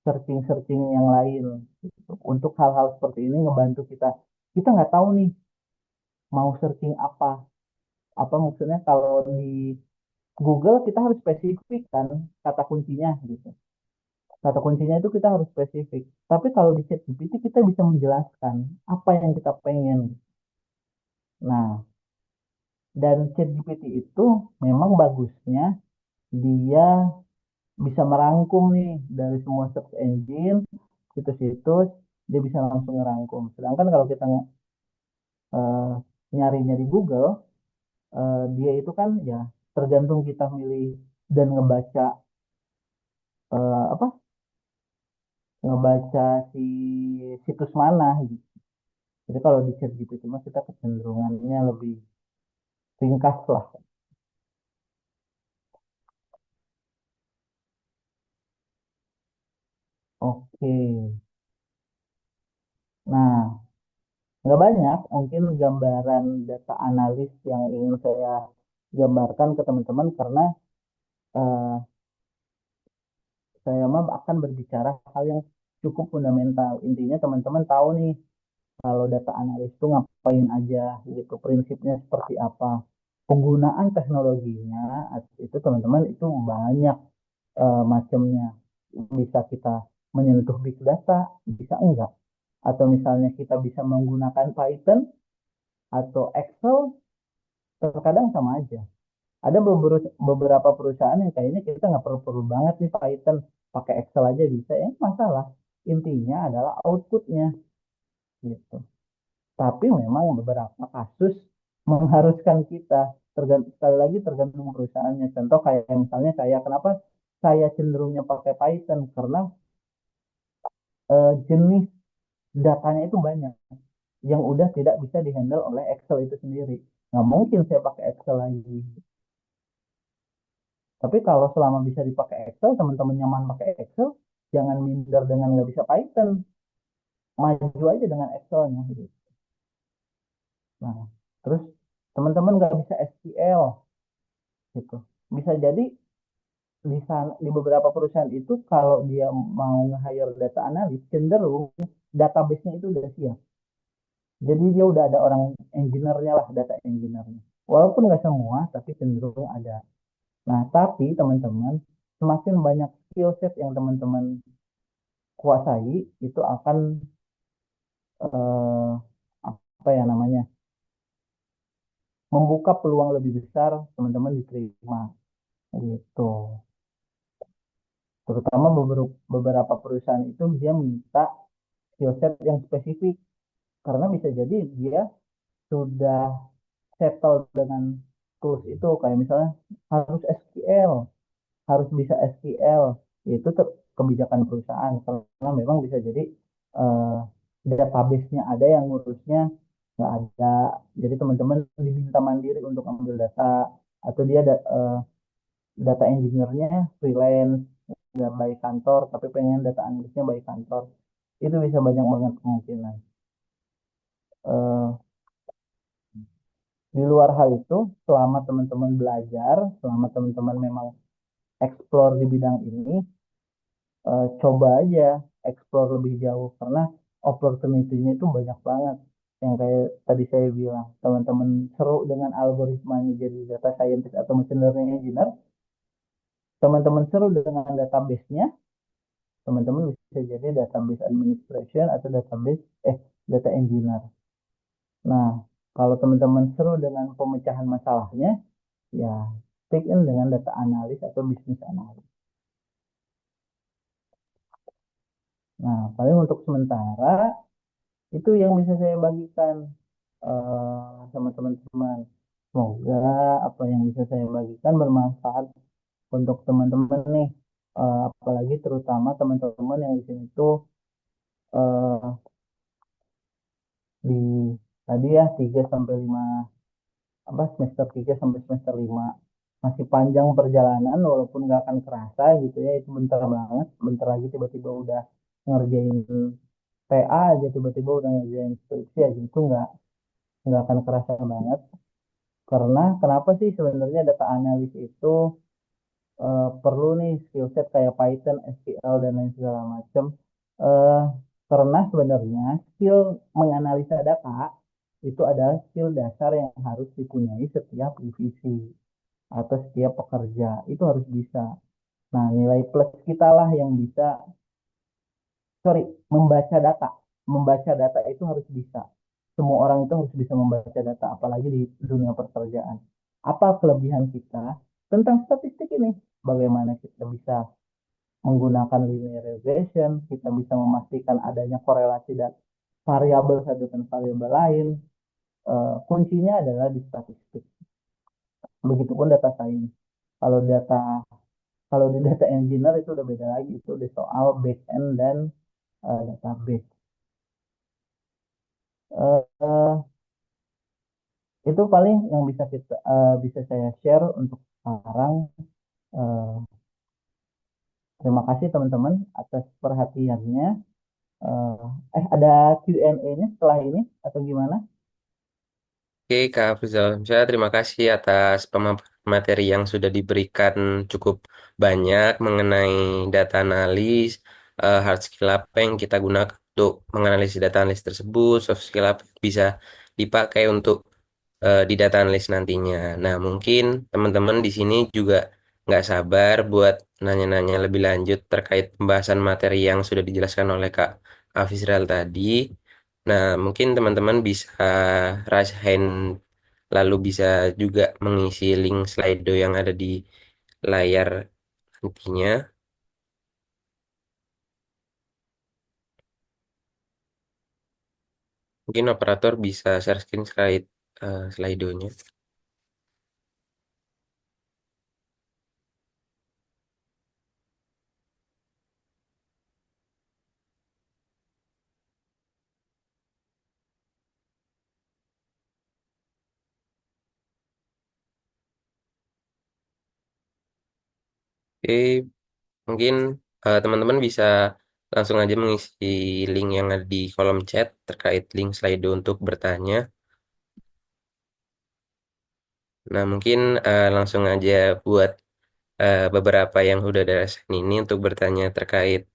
searching-searching yang lain gitu. Untuk hal-hal seperti ini ngebantu kita. Kita nggak tahu nih mau searching apa. Apa maksudnya kalau di Google kita harus spesifik kan kata kuncinya gitu. Kata kuncinya itu kita harus spesifik. Tapi kalau di ChatGPT kita bisa menjelaskan apa yang kita pengen. Nah, dan ChatGPT itu memang bagusnya dia bisa merangkum nih dari semua search engine, situs-situs, dia bisa langsung ngerangkum. Sedangkan kalau kita eh, nyarinya di Google, dia itu kan ya tergantung kita milih dan ngebaca apa ngebaca si situs mana gitu. Jadi kalau di chat GPT mah kita kecenderungannya lebih ringkas lah. Oke. Nah, nggak banyak mungkin gambaran data analis yang ingin saya gambarkan ke teman-teman karena eh, saya mah akan berbicara hal yang cukup fundamental. Intinya teman-teman tahu nih kalau data analis itu ngapain aja gitu, prinsipnya seperti apa. Penggunaan teknologinya itu teman-teman itu banyak macamnya. Bisa kita menyentuh big data, bisa enggak. Atau misalnya kita bisa menggunakan Python atau Excel, terkadang sama aja. Ada beberapa perusahaan yang kayaknya kita nggak perlu-perlu banget nih Python, pakai Excel aja bisa. Ya masalah. Intinya adalah outputnya gitu. Tapi memang beberapa kasus mengharuskan kita, sekali lagi tergantung perusahaannya. Contoh kayak misalnya saya, kenapa saya cenderungnya pakai Python? Karena jenis datanya itu banyak yang udah tidak bisa dihandle oleh Excel itu sendiri. Nggak mungkin saya pakai Excel lagi. Tapi kalau selama bisa dipakai Excel, teman-teman nyaman pakai Excel, jangan minder dengan nggak bisa Python. Maju aja dengan Excelnya gitu. Nah, terus teman-teman nggak bisa SQL gitu. Bisa jadi di sana, di beberapa perusahaan itu kalau dia mau nge-hire data analis, cenderung database-nya itu udah siap. Jadi dia udah ada orang engineer-nya lah, data engineer-nya. Walaupun nggak semua, tapi cenderung ada. Nah, tapi teman-teman, semakin banyak skill set yang teman-teman kuasai, itu akan eh, apa ya namanya, membuka peluang lebih besar teman-teman diterima gitu. Terutama beberapa perusahaan itu dia minta skill set yang spesifik karena bisa jadi dia sudah settle dengan tools itu, kayak misalnya harus SQL, harus bisa SQL. Itu kebijakan perusahaan karena memang bisa jadi eh, database-nya ada yang ngurusnya nggak ada, jadi teman-teman diminta mandiri untuk ambil data, atau dia data engineer-nya freelance nggak baik kantor tapi pengen data analisnya baik kantor. Itu bisa banyak banget kemungkinan. Eh, di luar hal itu, selama teman-teman belajar, selama teman-teman memang explore di bidang ini, coba aja explore lebih jauh karena opportunity-nya itu banyak banget. Yang kayak tadi saya bilang, teman-teman seru dengan algoritmanya jadi data scientist atau machine learning engineer, teman-teman seru dengan database-nya, teman-teman bisa jadi database administration atau data engineer. Nah, kalau teman-teman seru dengan pemecahan masalahnya, ya stick in dengan data analis atau bisnis analis. Nah, paling untuk sementara itu yang bisa saya bagikan sama teman-teman. Semoga apa yang bisa saya bagikan bermanfaat untuk teman-teman nih. Apalagi terutama teman-teman yang di sini tuh eh, di tadi ya 3 sampai 5 apa semester 3 sampai semester 5 masih panjang perjalanan walaupun nggak akan kerasa gitu ya, itu bentar banget, bentar lagi tiba-tiba udah ngerjain PA aja, tiba-tiba udah ngerjain skripsi aja, itu nggak akan kerasa banget. Karena kenapa sih sebenarnya data analis itu perlu nih skill set kayak Python, SQL dan lain segala macam. Eh, karena sebenarnya skill menganalisa data itu adalah skill dasar yang harus dipunyai setiap divisi atau setiap pekerja. Itu harus bisa. Nah, nilai plus kita lah yang bisa, sorry, membaca data. Membaca data itu harus bisa. Semua orang itu harus bisa membaca data, apalagi di dunia pekerjaan. Apa kelebihan kita tentang statistik ini? Bagaimana kita bisa menggunakan linear regression, kita bisa memastikan adanya korelasi dan variabel satu dan variabel lain. Kuncinya adalah di statistik. Begitupun data science. Kalau data kalau di data engineer itu udah beda lagi, itu udah soal back end dan database. Uh, uh, itu paling yang bisa saya share untuk sekarang. Uh, Terima kasih teman-teman atas perhatiannya. Uh, ada Q&A-nya setelah ini atau gimana?
Oke, Kak Afrizal, saya terima kasih atas pemaparan materi yang sudah diberikan cukup banyak mengenai data analis, hard skill apa yang kita gunakan untuk menganalisis data analis tersebut, soft skill apa yang bisa dipakai untuk di data analis nantinya. Nah, mungkin teman-teman di sini juga nggak sabar buat nanya-nanya lebih lanjut terkait pembahasan materi yang sudah dijelaskan oleh Kak Afrizal tadi. Nah, mungkin teman-teman bisa raise hand lalu bisa juga mengisi link Slido yang ada di layar nantinya. Mungkin operator bisa share screen slide Slido-nya. Oke, mungkin teman-teman bisa langsung aja mengisi link yang ada di kolom chat terkait link Slido untuk bertanya. Nah, mungkin langsung aja buat beberapa yang udah ada rasain ini untuk bertanya terkait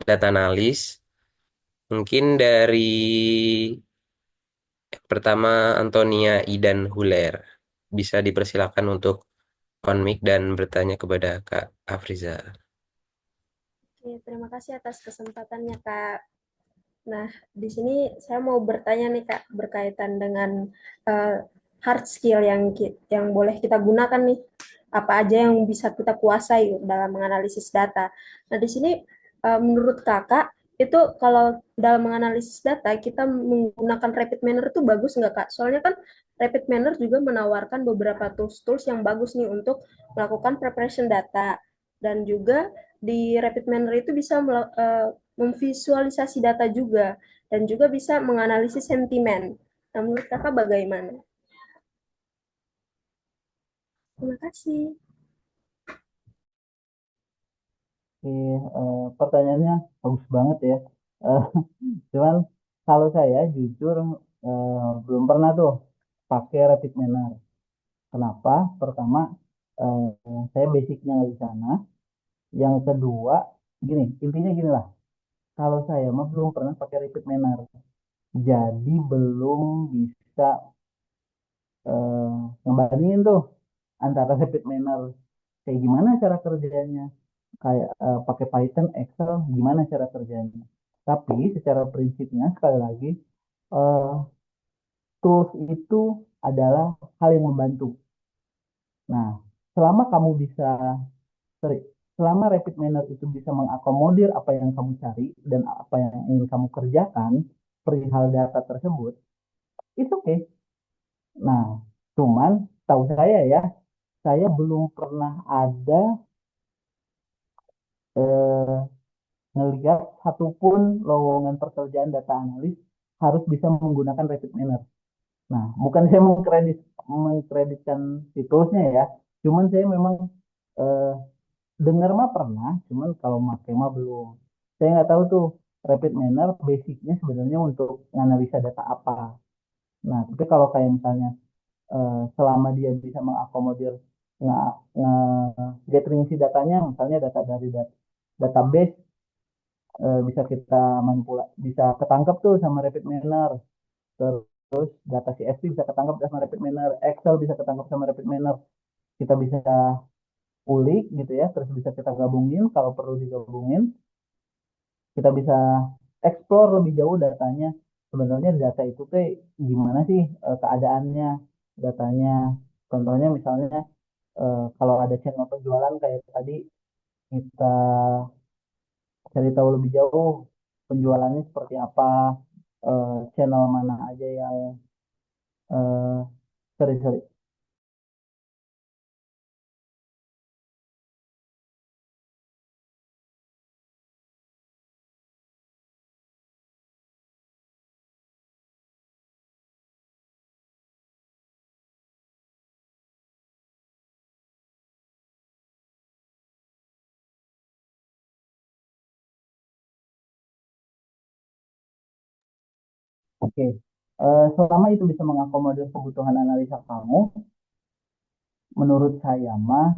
data analis. Mungkin dari pertama Antonia Idan Huler. Bisa dipersilakan untuk on mic dan bertanya kepada Kak Afriza.
Oke, terima kasih atas kesempatannya, Kak. Nah, di sini saya mau bertanya nih, Kak, berkaitan dengan uh, hard skill yang boleh kita gunakan nih. Apa aja yang bisa kita kuasai dalam menganalisis data. Nah, di sini menurut Kakak, itu kalau dalam menganalisis data, kita menggunakan rapid manner itu bagus nggak, Kak? Soalnya kan rapid manner juga menawarkan beberapa tools-tools yang bagus nih untuk melakukan preparation data. Dan juga di rapid manner itu bisa memvisualisasi data juga dan juga bisa menganalisis sentimen. Nah, menurut Kakak bagaimana? Terima kasih.
Oke, pertanyaannya bagus banget ya. Eh, Cuman kalau saya jujur belum pernah tuh pakai rapid manner. Kenapa? Pertama, saya basicnya nggak di sana. Yang kedua, gini, intinya gini lah. Kalau saya mah belum pernah pakai rapid manner. Jadi belum bisa eh, ngebandingin tuh antara rapid manner kayak gimana cara kerjanya. Kayak pakai Python, Excel, gimana cara kerjanya. Tapi secara prinsipnya sekali lagi eh, tools itu adalah hal yang membantu. Nah, selama kamu bisa, sorry, selama rapid manner itu bisa mengakomodir apa yang kamu cari dan apa yang ingin kamu kerjakan perihal data tersebut, itu oke. Nah, cuman tahu saya ya, saya belum pernah ada eh, ngelihat satupun lowongan pekerjaan data analis harus bisa menggunakan rapid manner. Nah, bukan saya mengkreditkan situsnya ya, cuman saya memang eh, dengar mah pernah, cuman kalau pakai mah belum. Saya nggak tahu tuh rapid manner basicnya sebenarnya untuk menganalisa data apa. Nah, tapi kalau kayak misalnya selama dia bisa mengakomodir nge, nge gathering si datanya, misalnya data dari database bisa kita manipulasi, bisa ketangkep tuh sama rapid manner. Terus data CSV bisa ketangkep sama rapid manner, Excel bisa ketangkep sama rapid manner. Kita bisa ulik gitu ya, terus bisa kita gabungin kalau perlu digabungin. Kita bisa explore lebih jauh datanya. Sebenarnya data itu tuh gimana sih keadaannya datanya. Contohnya misalnya kalau ada channel penjualan kayak tadi kita cari tahu lebih jauh penjualannya seperti apa, channel mana aja yang sorry sorry. Oke. Selama itu bisa mengakomodir kebutuhan analisa kamu, menurut saya mah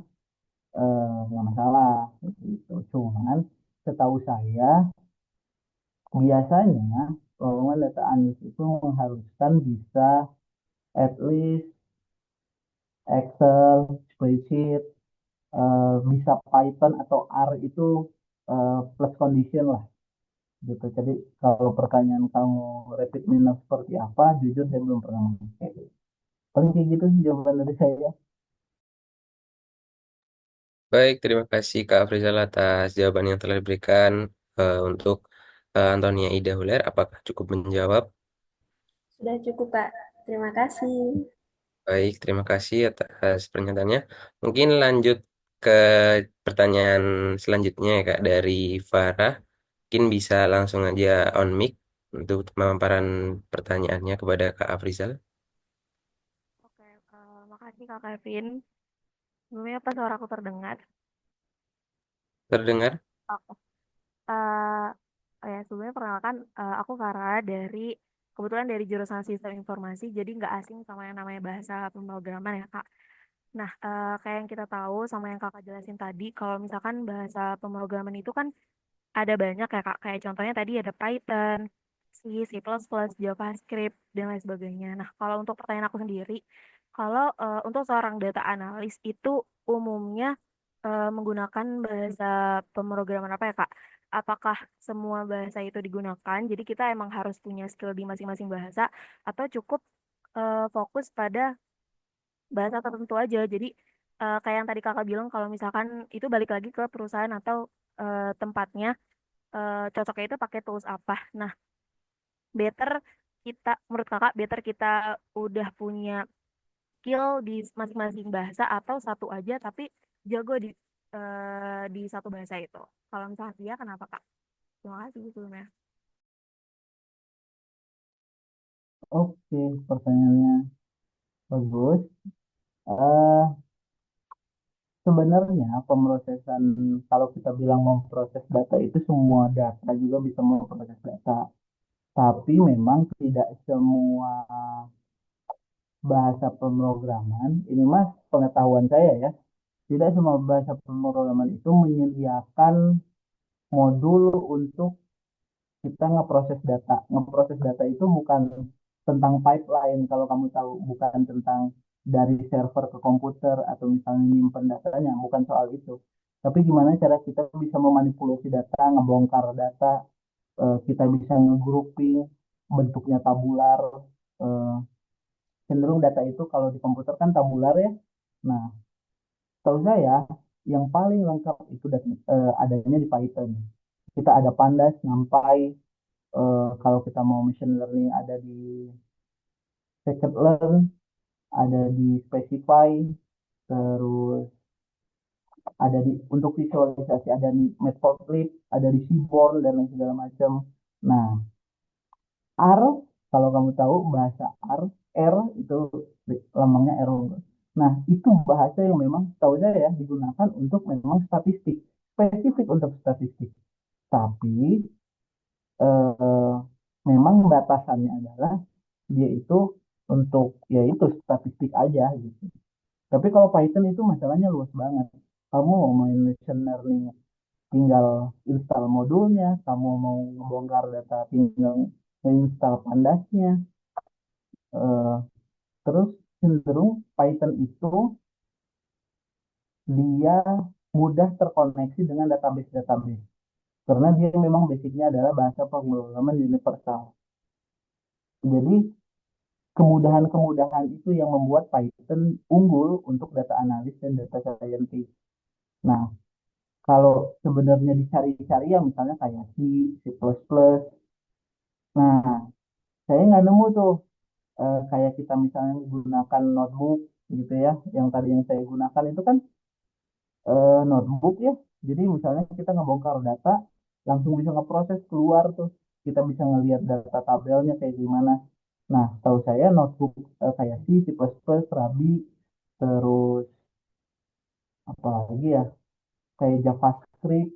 nggak masalah gitu. Cuman setahu saya biasanya lowongan data analis itu mengharuskan bisa at least Excel, spreadsheet, bisa Python atau R itu plus condition lah gitu. Jadi kalau pertanyaan kamu rapid minus seperti apa, jujur saya belum pernah memakai. Paling kayak gitu sih jawaban dari saya.
Baik, terima kasih Kak Afrizal atas jawaban yang telah diberikan. Untuk Antonia Ida Huler, apakah cukup menjawab?
Sudah cukup, Kak. Terima kasih.
Baik, terima kasih atas pernyataannya. Mungkin lanjut ke pertanyaan selanjutnya ya Kak dari Farah. Mungkin bisa langsung aja on mic untuk pemaparan pertanyaannya kepada Kak Afrizal.
Oke, makasih Kak Kevin. Sebelumnya apa suara aku terdengar?
Terdengar?
Oke. Eh, oh ya, sebelumnya perkenalkan, aku Farah kebetulan dari jurusan Sistem Informasi, jadi nggak asing sama yang namanya bahasa pemrograman ya Kak. Nah, kayak yang kita tahu sama yang Kakak jelasin tadi, kalau misalkan bahasa pemrograman itu kan ada banyak ya Kak. Kayak contohnya tadi ada Python, C, JavaScript, dan lain sebagainya. Nah, kalau untuk pertanyaan aku sendiri, kalau untuk seorang data analis itu umumnya menggunakan bahasa pemrograman apa ya Kak? Apakah semua bahasa itu digunakan? Jadi kita emang harus punya skill di masing-masing bahasa atau cukup fokus pada bahasa tertentu aja. Jadi kayak yang tadi Kakak bilang kalau misalkan itu balik lagi ke perusahaan atau tempatnya cocoknya itu pakai tools apa. Nah, better menurut kakak, better kita udah punya skill di masing-masing bahasa atau satu aja tapi jago di satu bahasa itu. Kalau misalnya iya, kenapa kak? Terima kasih sebelumnya.
Oke, pertanyaannya bagus. Eh Sebenarnya pemrosesan, kalau kita bilang memproses data itu semua data juga bisa memproses data. Tapi memang tidak semua bahasa pemrograman, ini mas pengetahuan saya ya, tidak semua bahasa pemrograman itu menyediakan modul untuk kita ngeproses data. Ngeproses data itu bukan tentang pipeline, kalau kamu tahu, bukan tentang dari server ke komputer atau misalnya nyimpen datanya, bukan soal itu. Tapi gimana cara kita bisa memanipulasi data, ngebongkar data, kita bisa ngegrouping, bentuknya tabular, eh, cenderung data itu kalau di komputer kan tabular ya. Nah, tahu saya yang paling lengkap itu adanya di Python. Kita ada Pandas, NumPy, kalau kita mau machine learning ada di scikit-learn, ada di Specify, terus ada di untuk visualisasi ada di Matplotlib, ada di Seaborn dan lain segala macam. Nah, R kalau kamu tahu bahasa R itu lambangnya R. Nah, itu bahasa yang memang tahu saya ya digunakan untuk memang statistik, spesifik untuk statistik. Tapi eh, memang batasannya adalah dia itu untuk ya itu statistik aja gitu. Tapi kalau Python itu masalahnya luas banget. Kamu mau main machine learning tinggal install modulnya, kamu mau ngebongkar data tinggal install pandasnya. Eh, Terus cenderung Python itu dia mudah terkoneksi dengan database-database karena dia memang basicnya adalah bahasa pemrograman universal. Jadi kemudahan-kemudahan itu yang membuat Python unggul untuk data analis dan data scientist. Nah, kalau sebenarnya dicari-cari ya misalnya kayak C, C++. Nah, saya nggak nemu tuh kayak kita misalnya menggunakan notebook gitu ya. Yang tadi yang saya gunakan itu kan notebook ya. Jadi misalnya kita ngebongkar data, langsung bisa ngeproses keluar tuh. Kita bisa ngelihat data tabelnya kayak gimana. Nah, tahu saya notebook kayak C++, Ruby, terus apa lagi ya, kayak JavaScript.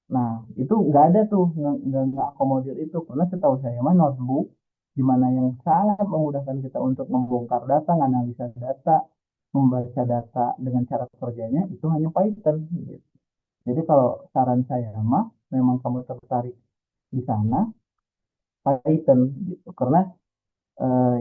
Nah, itu nggak ada tuh, nggak akomodir itu. Karena setahu saya mah notebook, di mana yang sangat memudahkan kita untuk membongkar data, menganalisa data, membaca data dengan cara kerjanya, itu hanya Python. Gitu. Jadi kalau saran saya mah, memang kamu tertarik di sana, Python gitu. Karena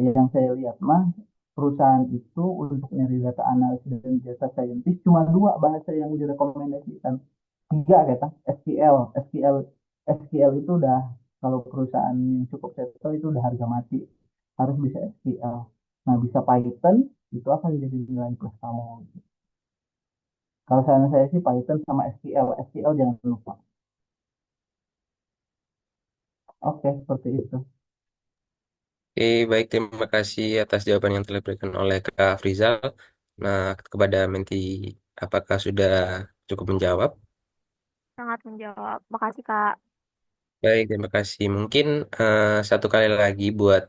yang saya lihat mah, perusahaan itu untuk nyari data analis dan data scientist cuma dua bahasa yang direkomendasikan. Tiga kata SQL itu udah kalau perusahaan yang cukup settle itu udah harga mati, harus bisa SQL. Nah, bisa Python, itu akan jadi nilai plus kamu. Kalau saran saya sih Python sama SQL. SQL jangan lupa. Oke, seperti itu.
Oke, baik, terima kasih atas jawaban yang telah diberikan oleh Kak Frizal. Nah, kepada Menti, apakah sudah cukup menjawab?
Sangat menjawab. Makasih, Kak.
Baik, terima kasih. Mungkin satu kali lagi buat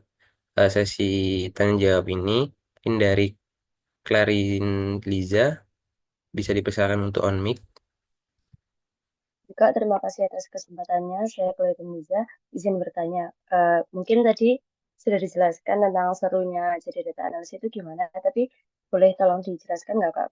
sesi tanya jawab ini, mungkin dari Clarin Liza bisa dipersilakan untuk on mic.
Kak, terima kasih atas kesempatannya. Saya Chloe Niza, izin bertanya. Mungkin tadi sudah dijelaskan tentang serunya jadi data analis itu gimana, tapi boleh tolong dijelaskan nggak, Kak?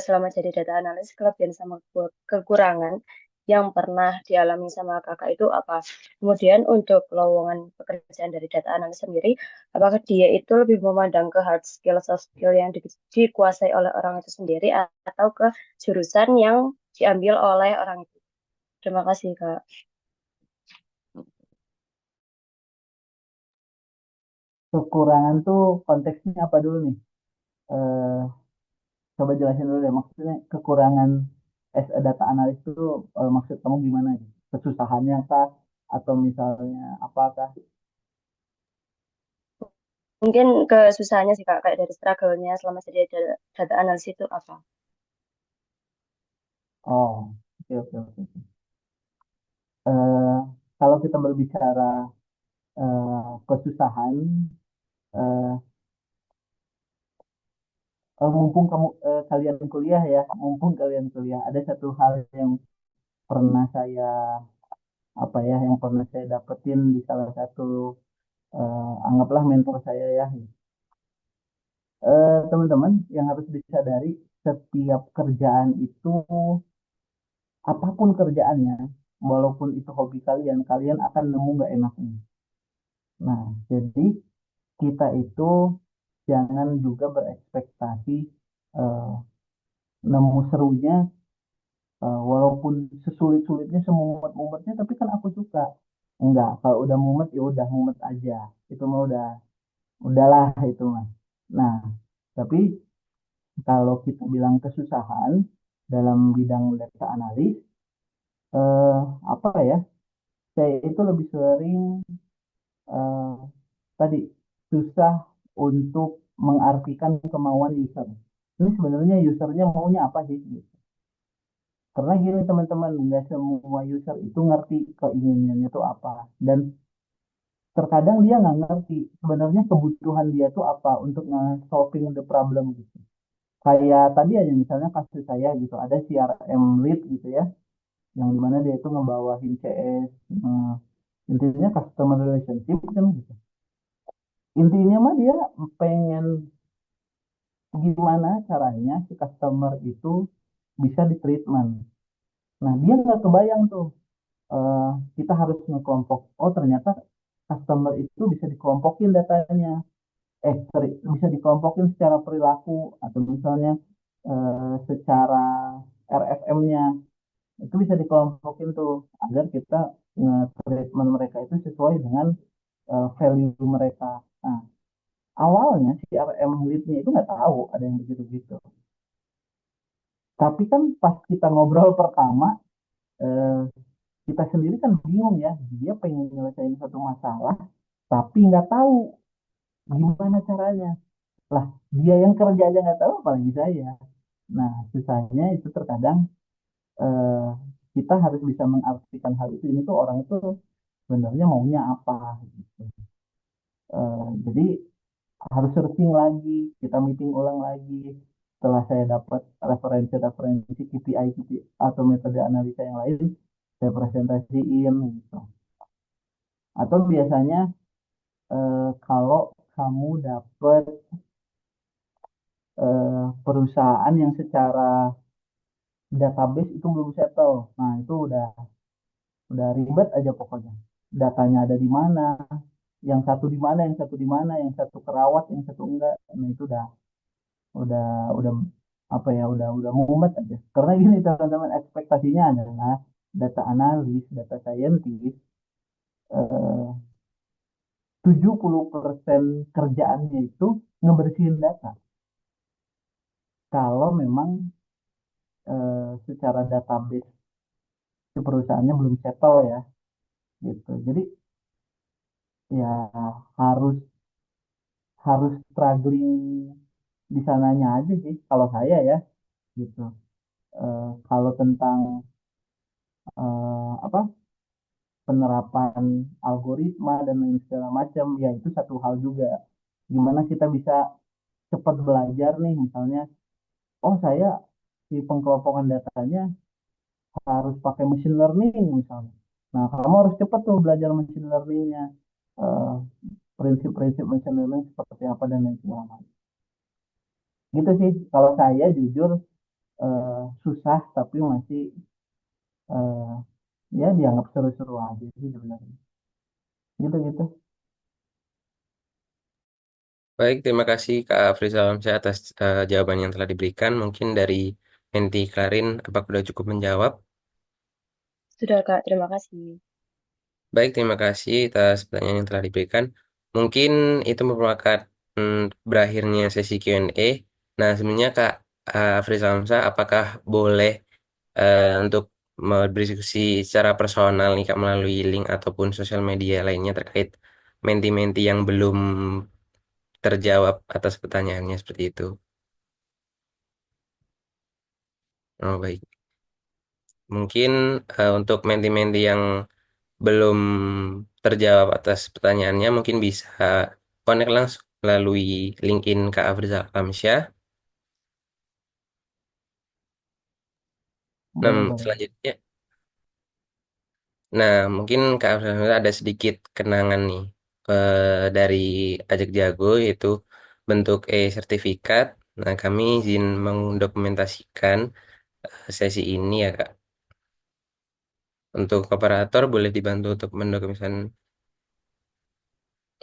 Selama jadi data analis, kelebihan sama kekurangan yang pernah dialami sama Kakak itu apa? Kemudian untuk lowongan pekerjaan dari data analis sendiri, apakah dia itu lebih memandang ke hard skill, soft skill yang dikuasai oleh orang itu sendiri, atau ke jurusan yang diambil oleh orang itu? Terima kasih, Kak.
Kekurangan tuh konteksnya apa dulu nih? Eh, Coba jelasin dulu deh. Maksudnya kekurangan as a data analyst itu maksud kamu gimana? Kesusahannya kah? Atau misalnya apakah?
Mungkin kesusahannya sih, Kak, kayak dari struggle-nya selama jadi data analis itu apa?
Oh, oke, oke, oke. Eh, Kalau kita berbicara kesusahan, eh, mumpung kalian kuliah ya, mumpung kalian kuliah, ada satu hal yang pernah saya yang pernah saya dapetin di salah satu anggaplah mentor saya ya. Teman-teman yang harus disadari setiap kerjaan itu apapun kerjaannya, walaupun itu hobi kalian, kalian akan nemu nggak enaknya. Nah, jadi kita itu jangan juga berekspektasi eh, nemu serunya, walaupun sesulit-sulitnya, semumet-mumetnya, tapi kan aku suka. Enggak, kalau udah mumet ya udah mumet aja. Itu mah udahlah itu mah. Nah, tapi kalau kita bilang kesusahan dalam bidang data analis, eh, apa ya? Saya itu lebih sering eh, tadi susah untuk mengartikan kemauan user. Ini sebenarnya usernya maunya apa sih? Gitu. Karena gini teman-teman, nggak semua user itu ngerti keinginannya itu apa. Dan terkadang dia nggak ngerti sebenarnya kebutuhan dia tuh apa untuk nge-solving the problem gitu. Kayak tadi aja misalnya kasus saya gitu, ada CRM lead gitu ya, yang dimana dia itu ngebawain CS, intinya customer relationship kan gitu. Intinya mah dia pengen gimana caranya si customer itu bisa di treatment. Nah dia nggak kebayang tuh, eh, kita harus ngekelompok. Oh ternyata customer itu bisa dikelompokin datanya. Sorry, bisa dikelompokin secara perilaku atau misalnya secara RFM-nya itu bisa dikelompokin tuh agar kita treatment mereka itu sesuai dengan value mereka. Nah, awalnya si RM lead-nya itu nggak tahu ada yang begitu-gitu. Tapi kan pas kita ngobrol pertama, eh, kita sendiri kan bingung ya, dia pengen nyelesain satu masalah, tapi nggak tahu gimana caranya. Lah, dia yang kerja aja nggak tahu, apalagi saya. Nah, susahnya itu terkadang eh, kita harus bisa mengartikan hal itu. Ini tuh orang itu sebenarnya maunya apa gitu. Jadi harus searching lagi, kita meeting ulang lagi. Setelah saya dapat referensi-referensi KPI, atau metode analisa yang lain, saya presentasiin gitu. Atau biasanya kalau kamu dapat perusahaan yang secara database itu belum settle, nah itu udah ribet aja pokoknya. Datanya ada di mana, yang satu di mana, yang satu di mana, yang satu kerawat, yang satu enggak. Nah itu udah udah apa ya, udah mumet aja. Karena gini teman-teman, ekspektasinya adalah data analis, data scientist, eh, 70% kerjaannya itu ngebersihin data. Kalau memang secara database si perusahaannya belum settle ya gitu. Jadi ya harus harus struggling di sananya aja sih kalau saya ya gitu. Kalau tentang apa penerapan algoritma dan lain segala macam ya itu satu hal juga. Gimana kita bisa cepat belajar nih misalnya, oh saya si pengkelompokan datanya harus pakai machine learning misalnya. Nah, kamu harus cepat tuh belajar machine learningnya, eh, prinsip-prinsip machine learning seperti apa dan lain sebagainya. Gitu sih, kalau saya jujur susah tapi masih eh, ya dianggap seru-seru aja sih sebenarnya. Gitu-gitu.
Baik, terima kasih Kak Afrizal Hamzah atas jawaban yang telah diberikan. Mungkin dari Menti Klarin, apakah sudah cukup menjawab?
Sudah Kak, terima kasih.
Baik, terima kasih atas pertanyaan yang telah diberikan. Mungkin itu merupakan berakhirnya sesi Q&A. Nah, sebenarnya Kak Afrizal Hamzah, apakah boleh untuk berdiskusi secara personal nih Kak melalui link ataupun sosial media lainnya terkait menti-menti yang belum terjawab atas pertanyaannya seperti itu? Oh, baik. Mungkin untuk menti-menti yang belum terjawab atas pertanyaannya, mungkin bisa connect langsung melalui LinkedIn Kak Afrizal Alamsyah. Nah,
Boleh, boleh.
selanjutnya, nah mungkin Kak Afrizal Alamsyah ada sedikit kenangan nih dari Ajak Jago, yaitu bentuk e-sertifikat. Nah, kami izin mendokumentasikan sesi ini ya Kak. Untuk operator boleh dibantu untuk mendokumentasikan.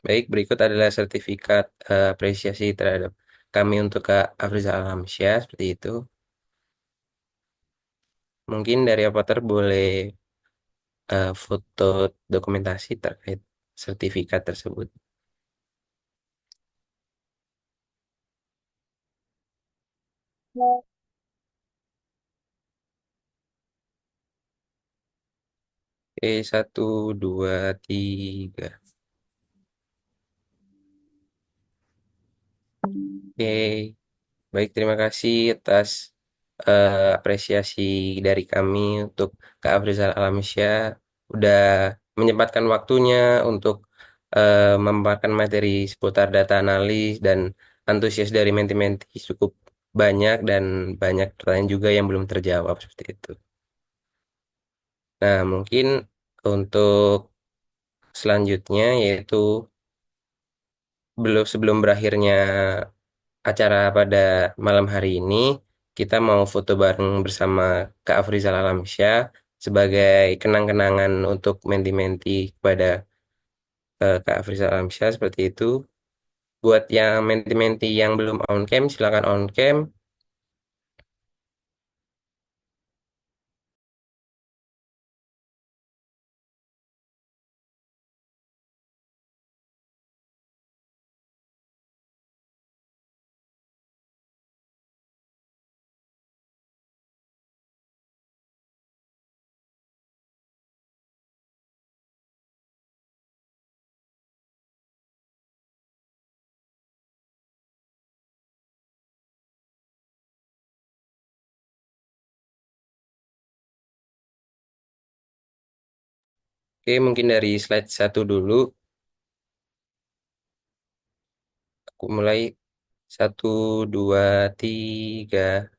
Baik, berikut adalah sertifikat apresiasi terhadap kami untuk Kak Afrizal Alamsyah, seperti itu. Mungkin dari operator boleh foto dokumentasi terkait sertifikat tersebut. Oke, satu, dua, tiga. Oke, baik, terima kasih atas apresiasi dari kami untuk Kak Afrizal Alamsyah udah menyempatkan waktunya untuk memaparkan materi seputar data analis dan antusias dari menti-menti cukup banyak dan banyak pertanyaan juga yang belum terjawab seperti itu. Nah, mungkin untuk selanjutnya yaitu sebelum berakhirnya acara pada malam hari ini, kita mau foto bareng bersama Kak Afrizal Alamsyah sebagai kenang-kenangan untuk menti-menti kepada Kak Afrizal Alamsyah seperti itu. Buat yang menti-menti yang belum on cam, silakan on cam. Oke, mungkin dari slide satu dulu. Aku mulai satu, dua, tiga.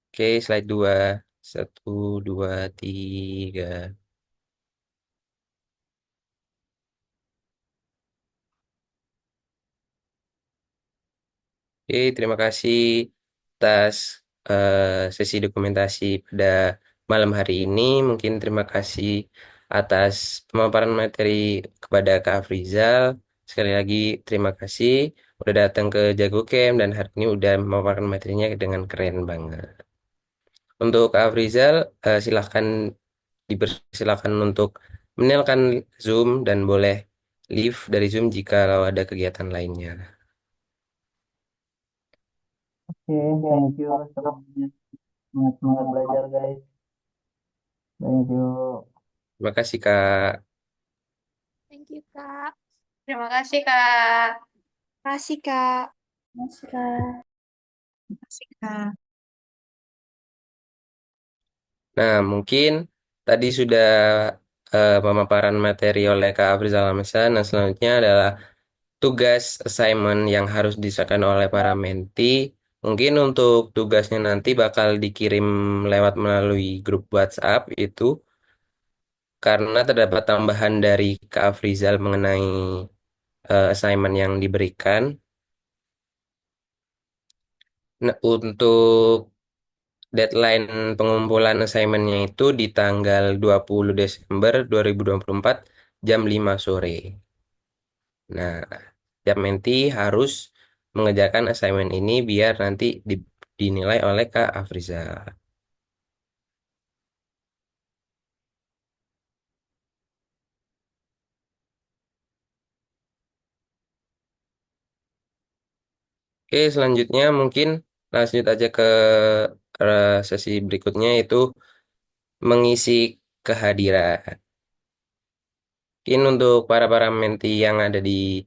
Oke, slide dua. Satu, dua, tiga. Oke, terima kasih atas sesi dokumentasi pada malam hari ini. Mungkin terima kasih atas pemaparan materi kepada Kak Afrizal. Sekali lagi terima kasih udah datang ke Jago Camp dan hari ini udah memaparkan materinya dengan keren banget. Untuk Kak Afrizal, silahkan dipersilakan untuk meninggalkan Zoom dan boleh leave dari Zoom jika ada kegiatan lainnya.
Oke, thank you semuanya. Semangat semangat belajar guys. Thank you.
Terima kasih, Kak.
Thank you, Kak.
Terima kasih, Kak.
Makasih, Kak.
Mas, Kak.
Terima kasih, Kak.
Nah, mungkin tadi sudah pemaparan materi oleh Kak Afrizal Hamzah. Nah, selanjutnya adalah tugas assignment yang harus diselesaikan oleh para menti. Mungkin untuk tugasnya nanti bakal dikirim lewat melalui grup WhatsApp itu karena terdapat tambahan dari Kak Afrizal mengenai assignment yang diberikan. Nah, untuk deadline pengumpulan assignmentnya itu di tanggal 20 Desember 2024 jam 5 sore. Nah, tiap menti harus mengerjakan assignment ini biar nanti dinilai oleh Kak Afriza. Oke, selanjutnya mungkin lanjut aja ke sesi berikutnya yaitu mengisi kehadiran. Mungkin untuk para menti yang ada di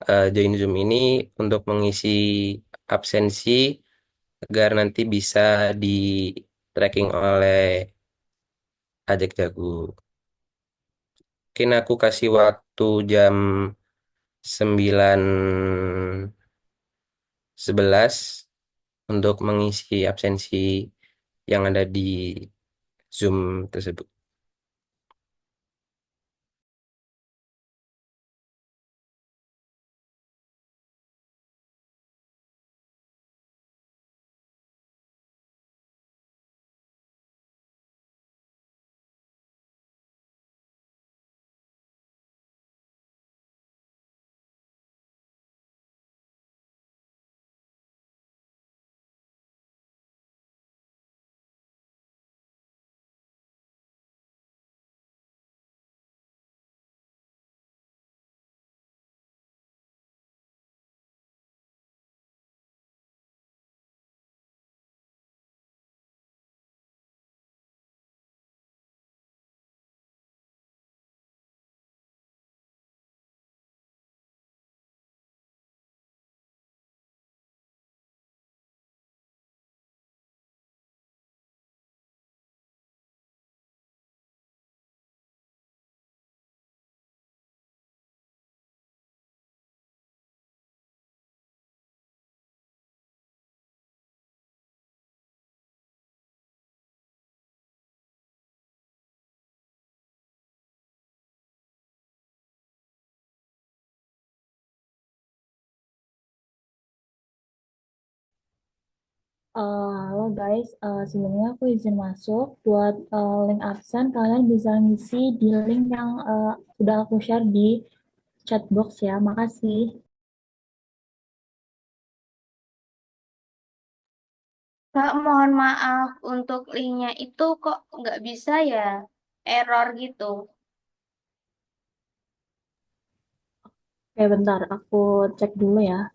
join Zoom ini untuk mengisi absensi agar nanti bisa di tracking oleh Ajak Jago. Mungkin aku kasih waktu jam 9.11 untuk mengisi absensi yang ada di Zoom tersebut.
Halo guys, sebelumnya aku izin masuk buat link absen. Kalian bisa ngisi di link yang sudah aku share di chat box ya. Makasih.
Kak, mohon maaf untuk linknya itu kok nggak bisa ya? Error gitu.
Oke, bentar, aku cek dulu ya.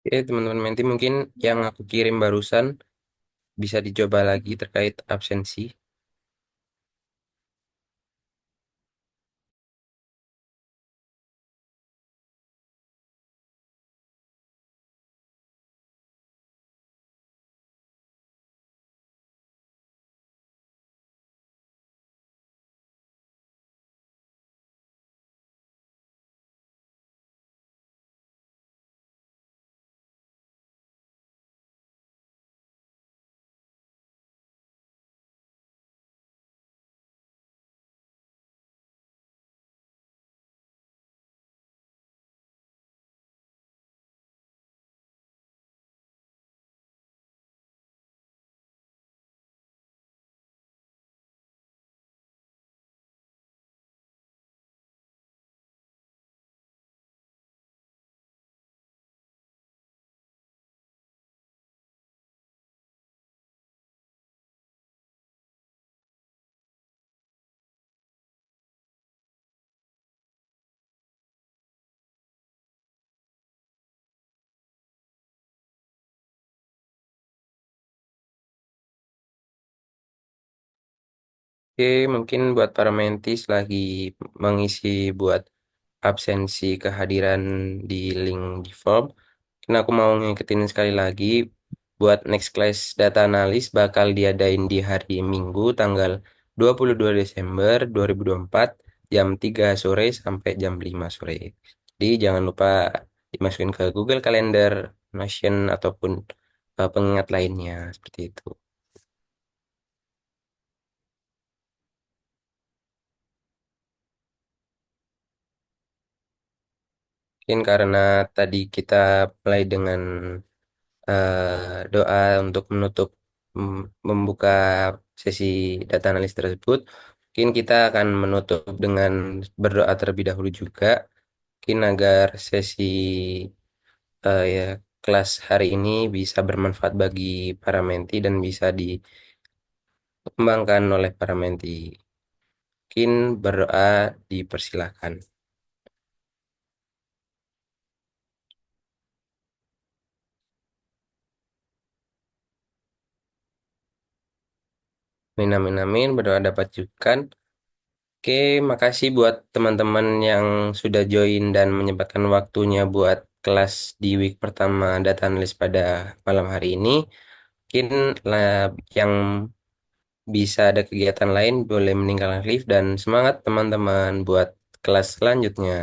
Oke, teman-teman Menti, mungkin yang aku kirim barusan bisa dicoba lagi terkait absensi. Oke, mungkin buat para mentis lagi mengisi buat absensi kehadiran di link di form. Karena aku mau ngingetin sekali lagi, buat next class data analis bakal diadain di hari Minggu tanggal 22 Desember 2024 jam 3 sore sampai jam 5 sore. Jadi jangan lupa dimasukin ke Google Calendar, Notion, ataupun pengingat lainnya seperti itu. Mungkin karena tadi kita mulai dengan doa untuk menutup membuka sesi data analis tersebut. Mungkin kita akan menutup dengan berdoa terlebih dahulu juga, mungkin agar sesi ya, kelas hari ini bisa bermanfaat bagi para menti dan bisa dikembangkan oleh para menti. Mungkin berdoa dipersilakan. Amin, amin, amin. Berdoa dapat juga. Oke, makasih buat teman-teman yang sudah join dan menyempatkan waktunya buat kelas di week pertama data analis pada malam hari ini. Mungkin lah yang bisa ada kegiatan lain boleh meninggalkan lift dan semangat teman-teman buat kelas selanjutnya.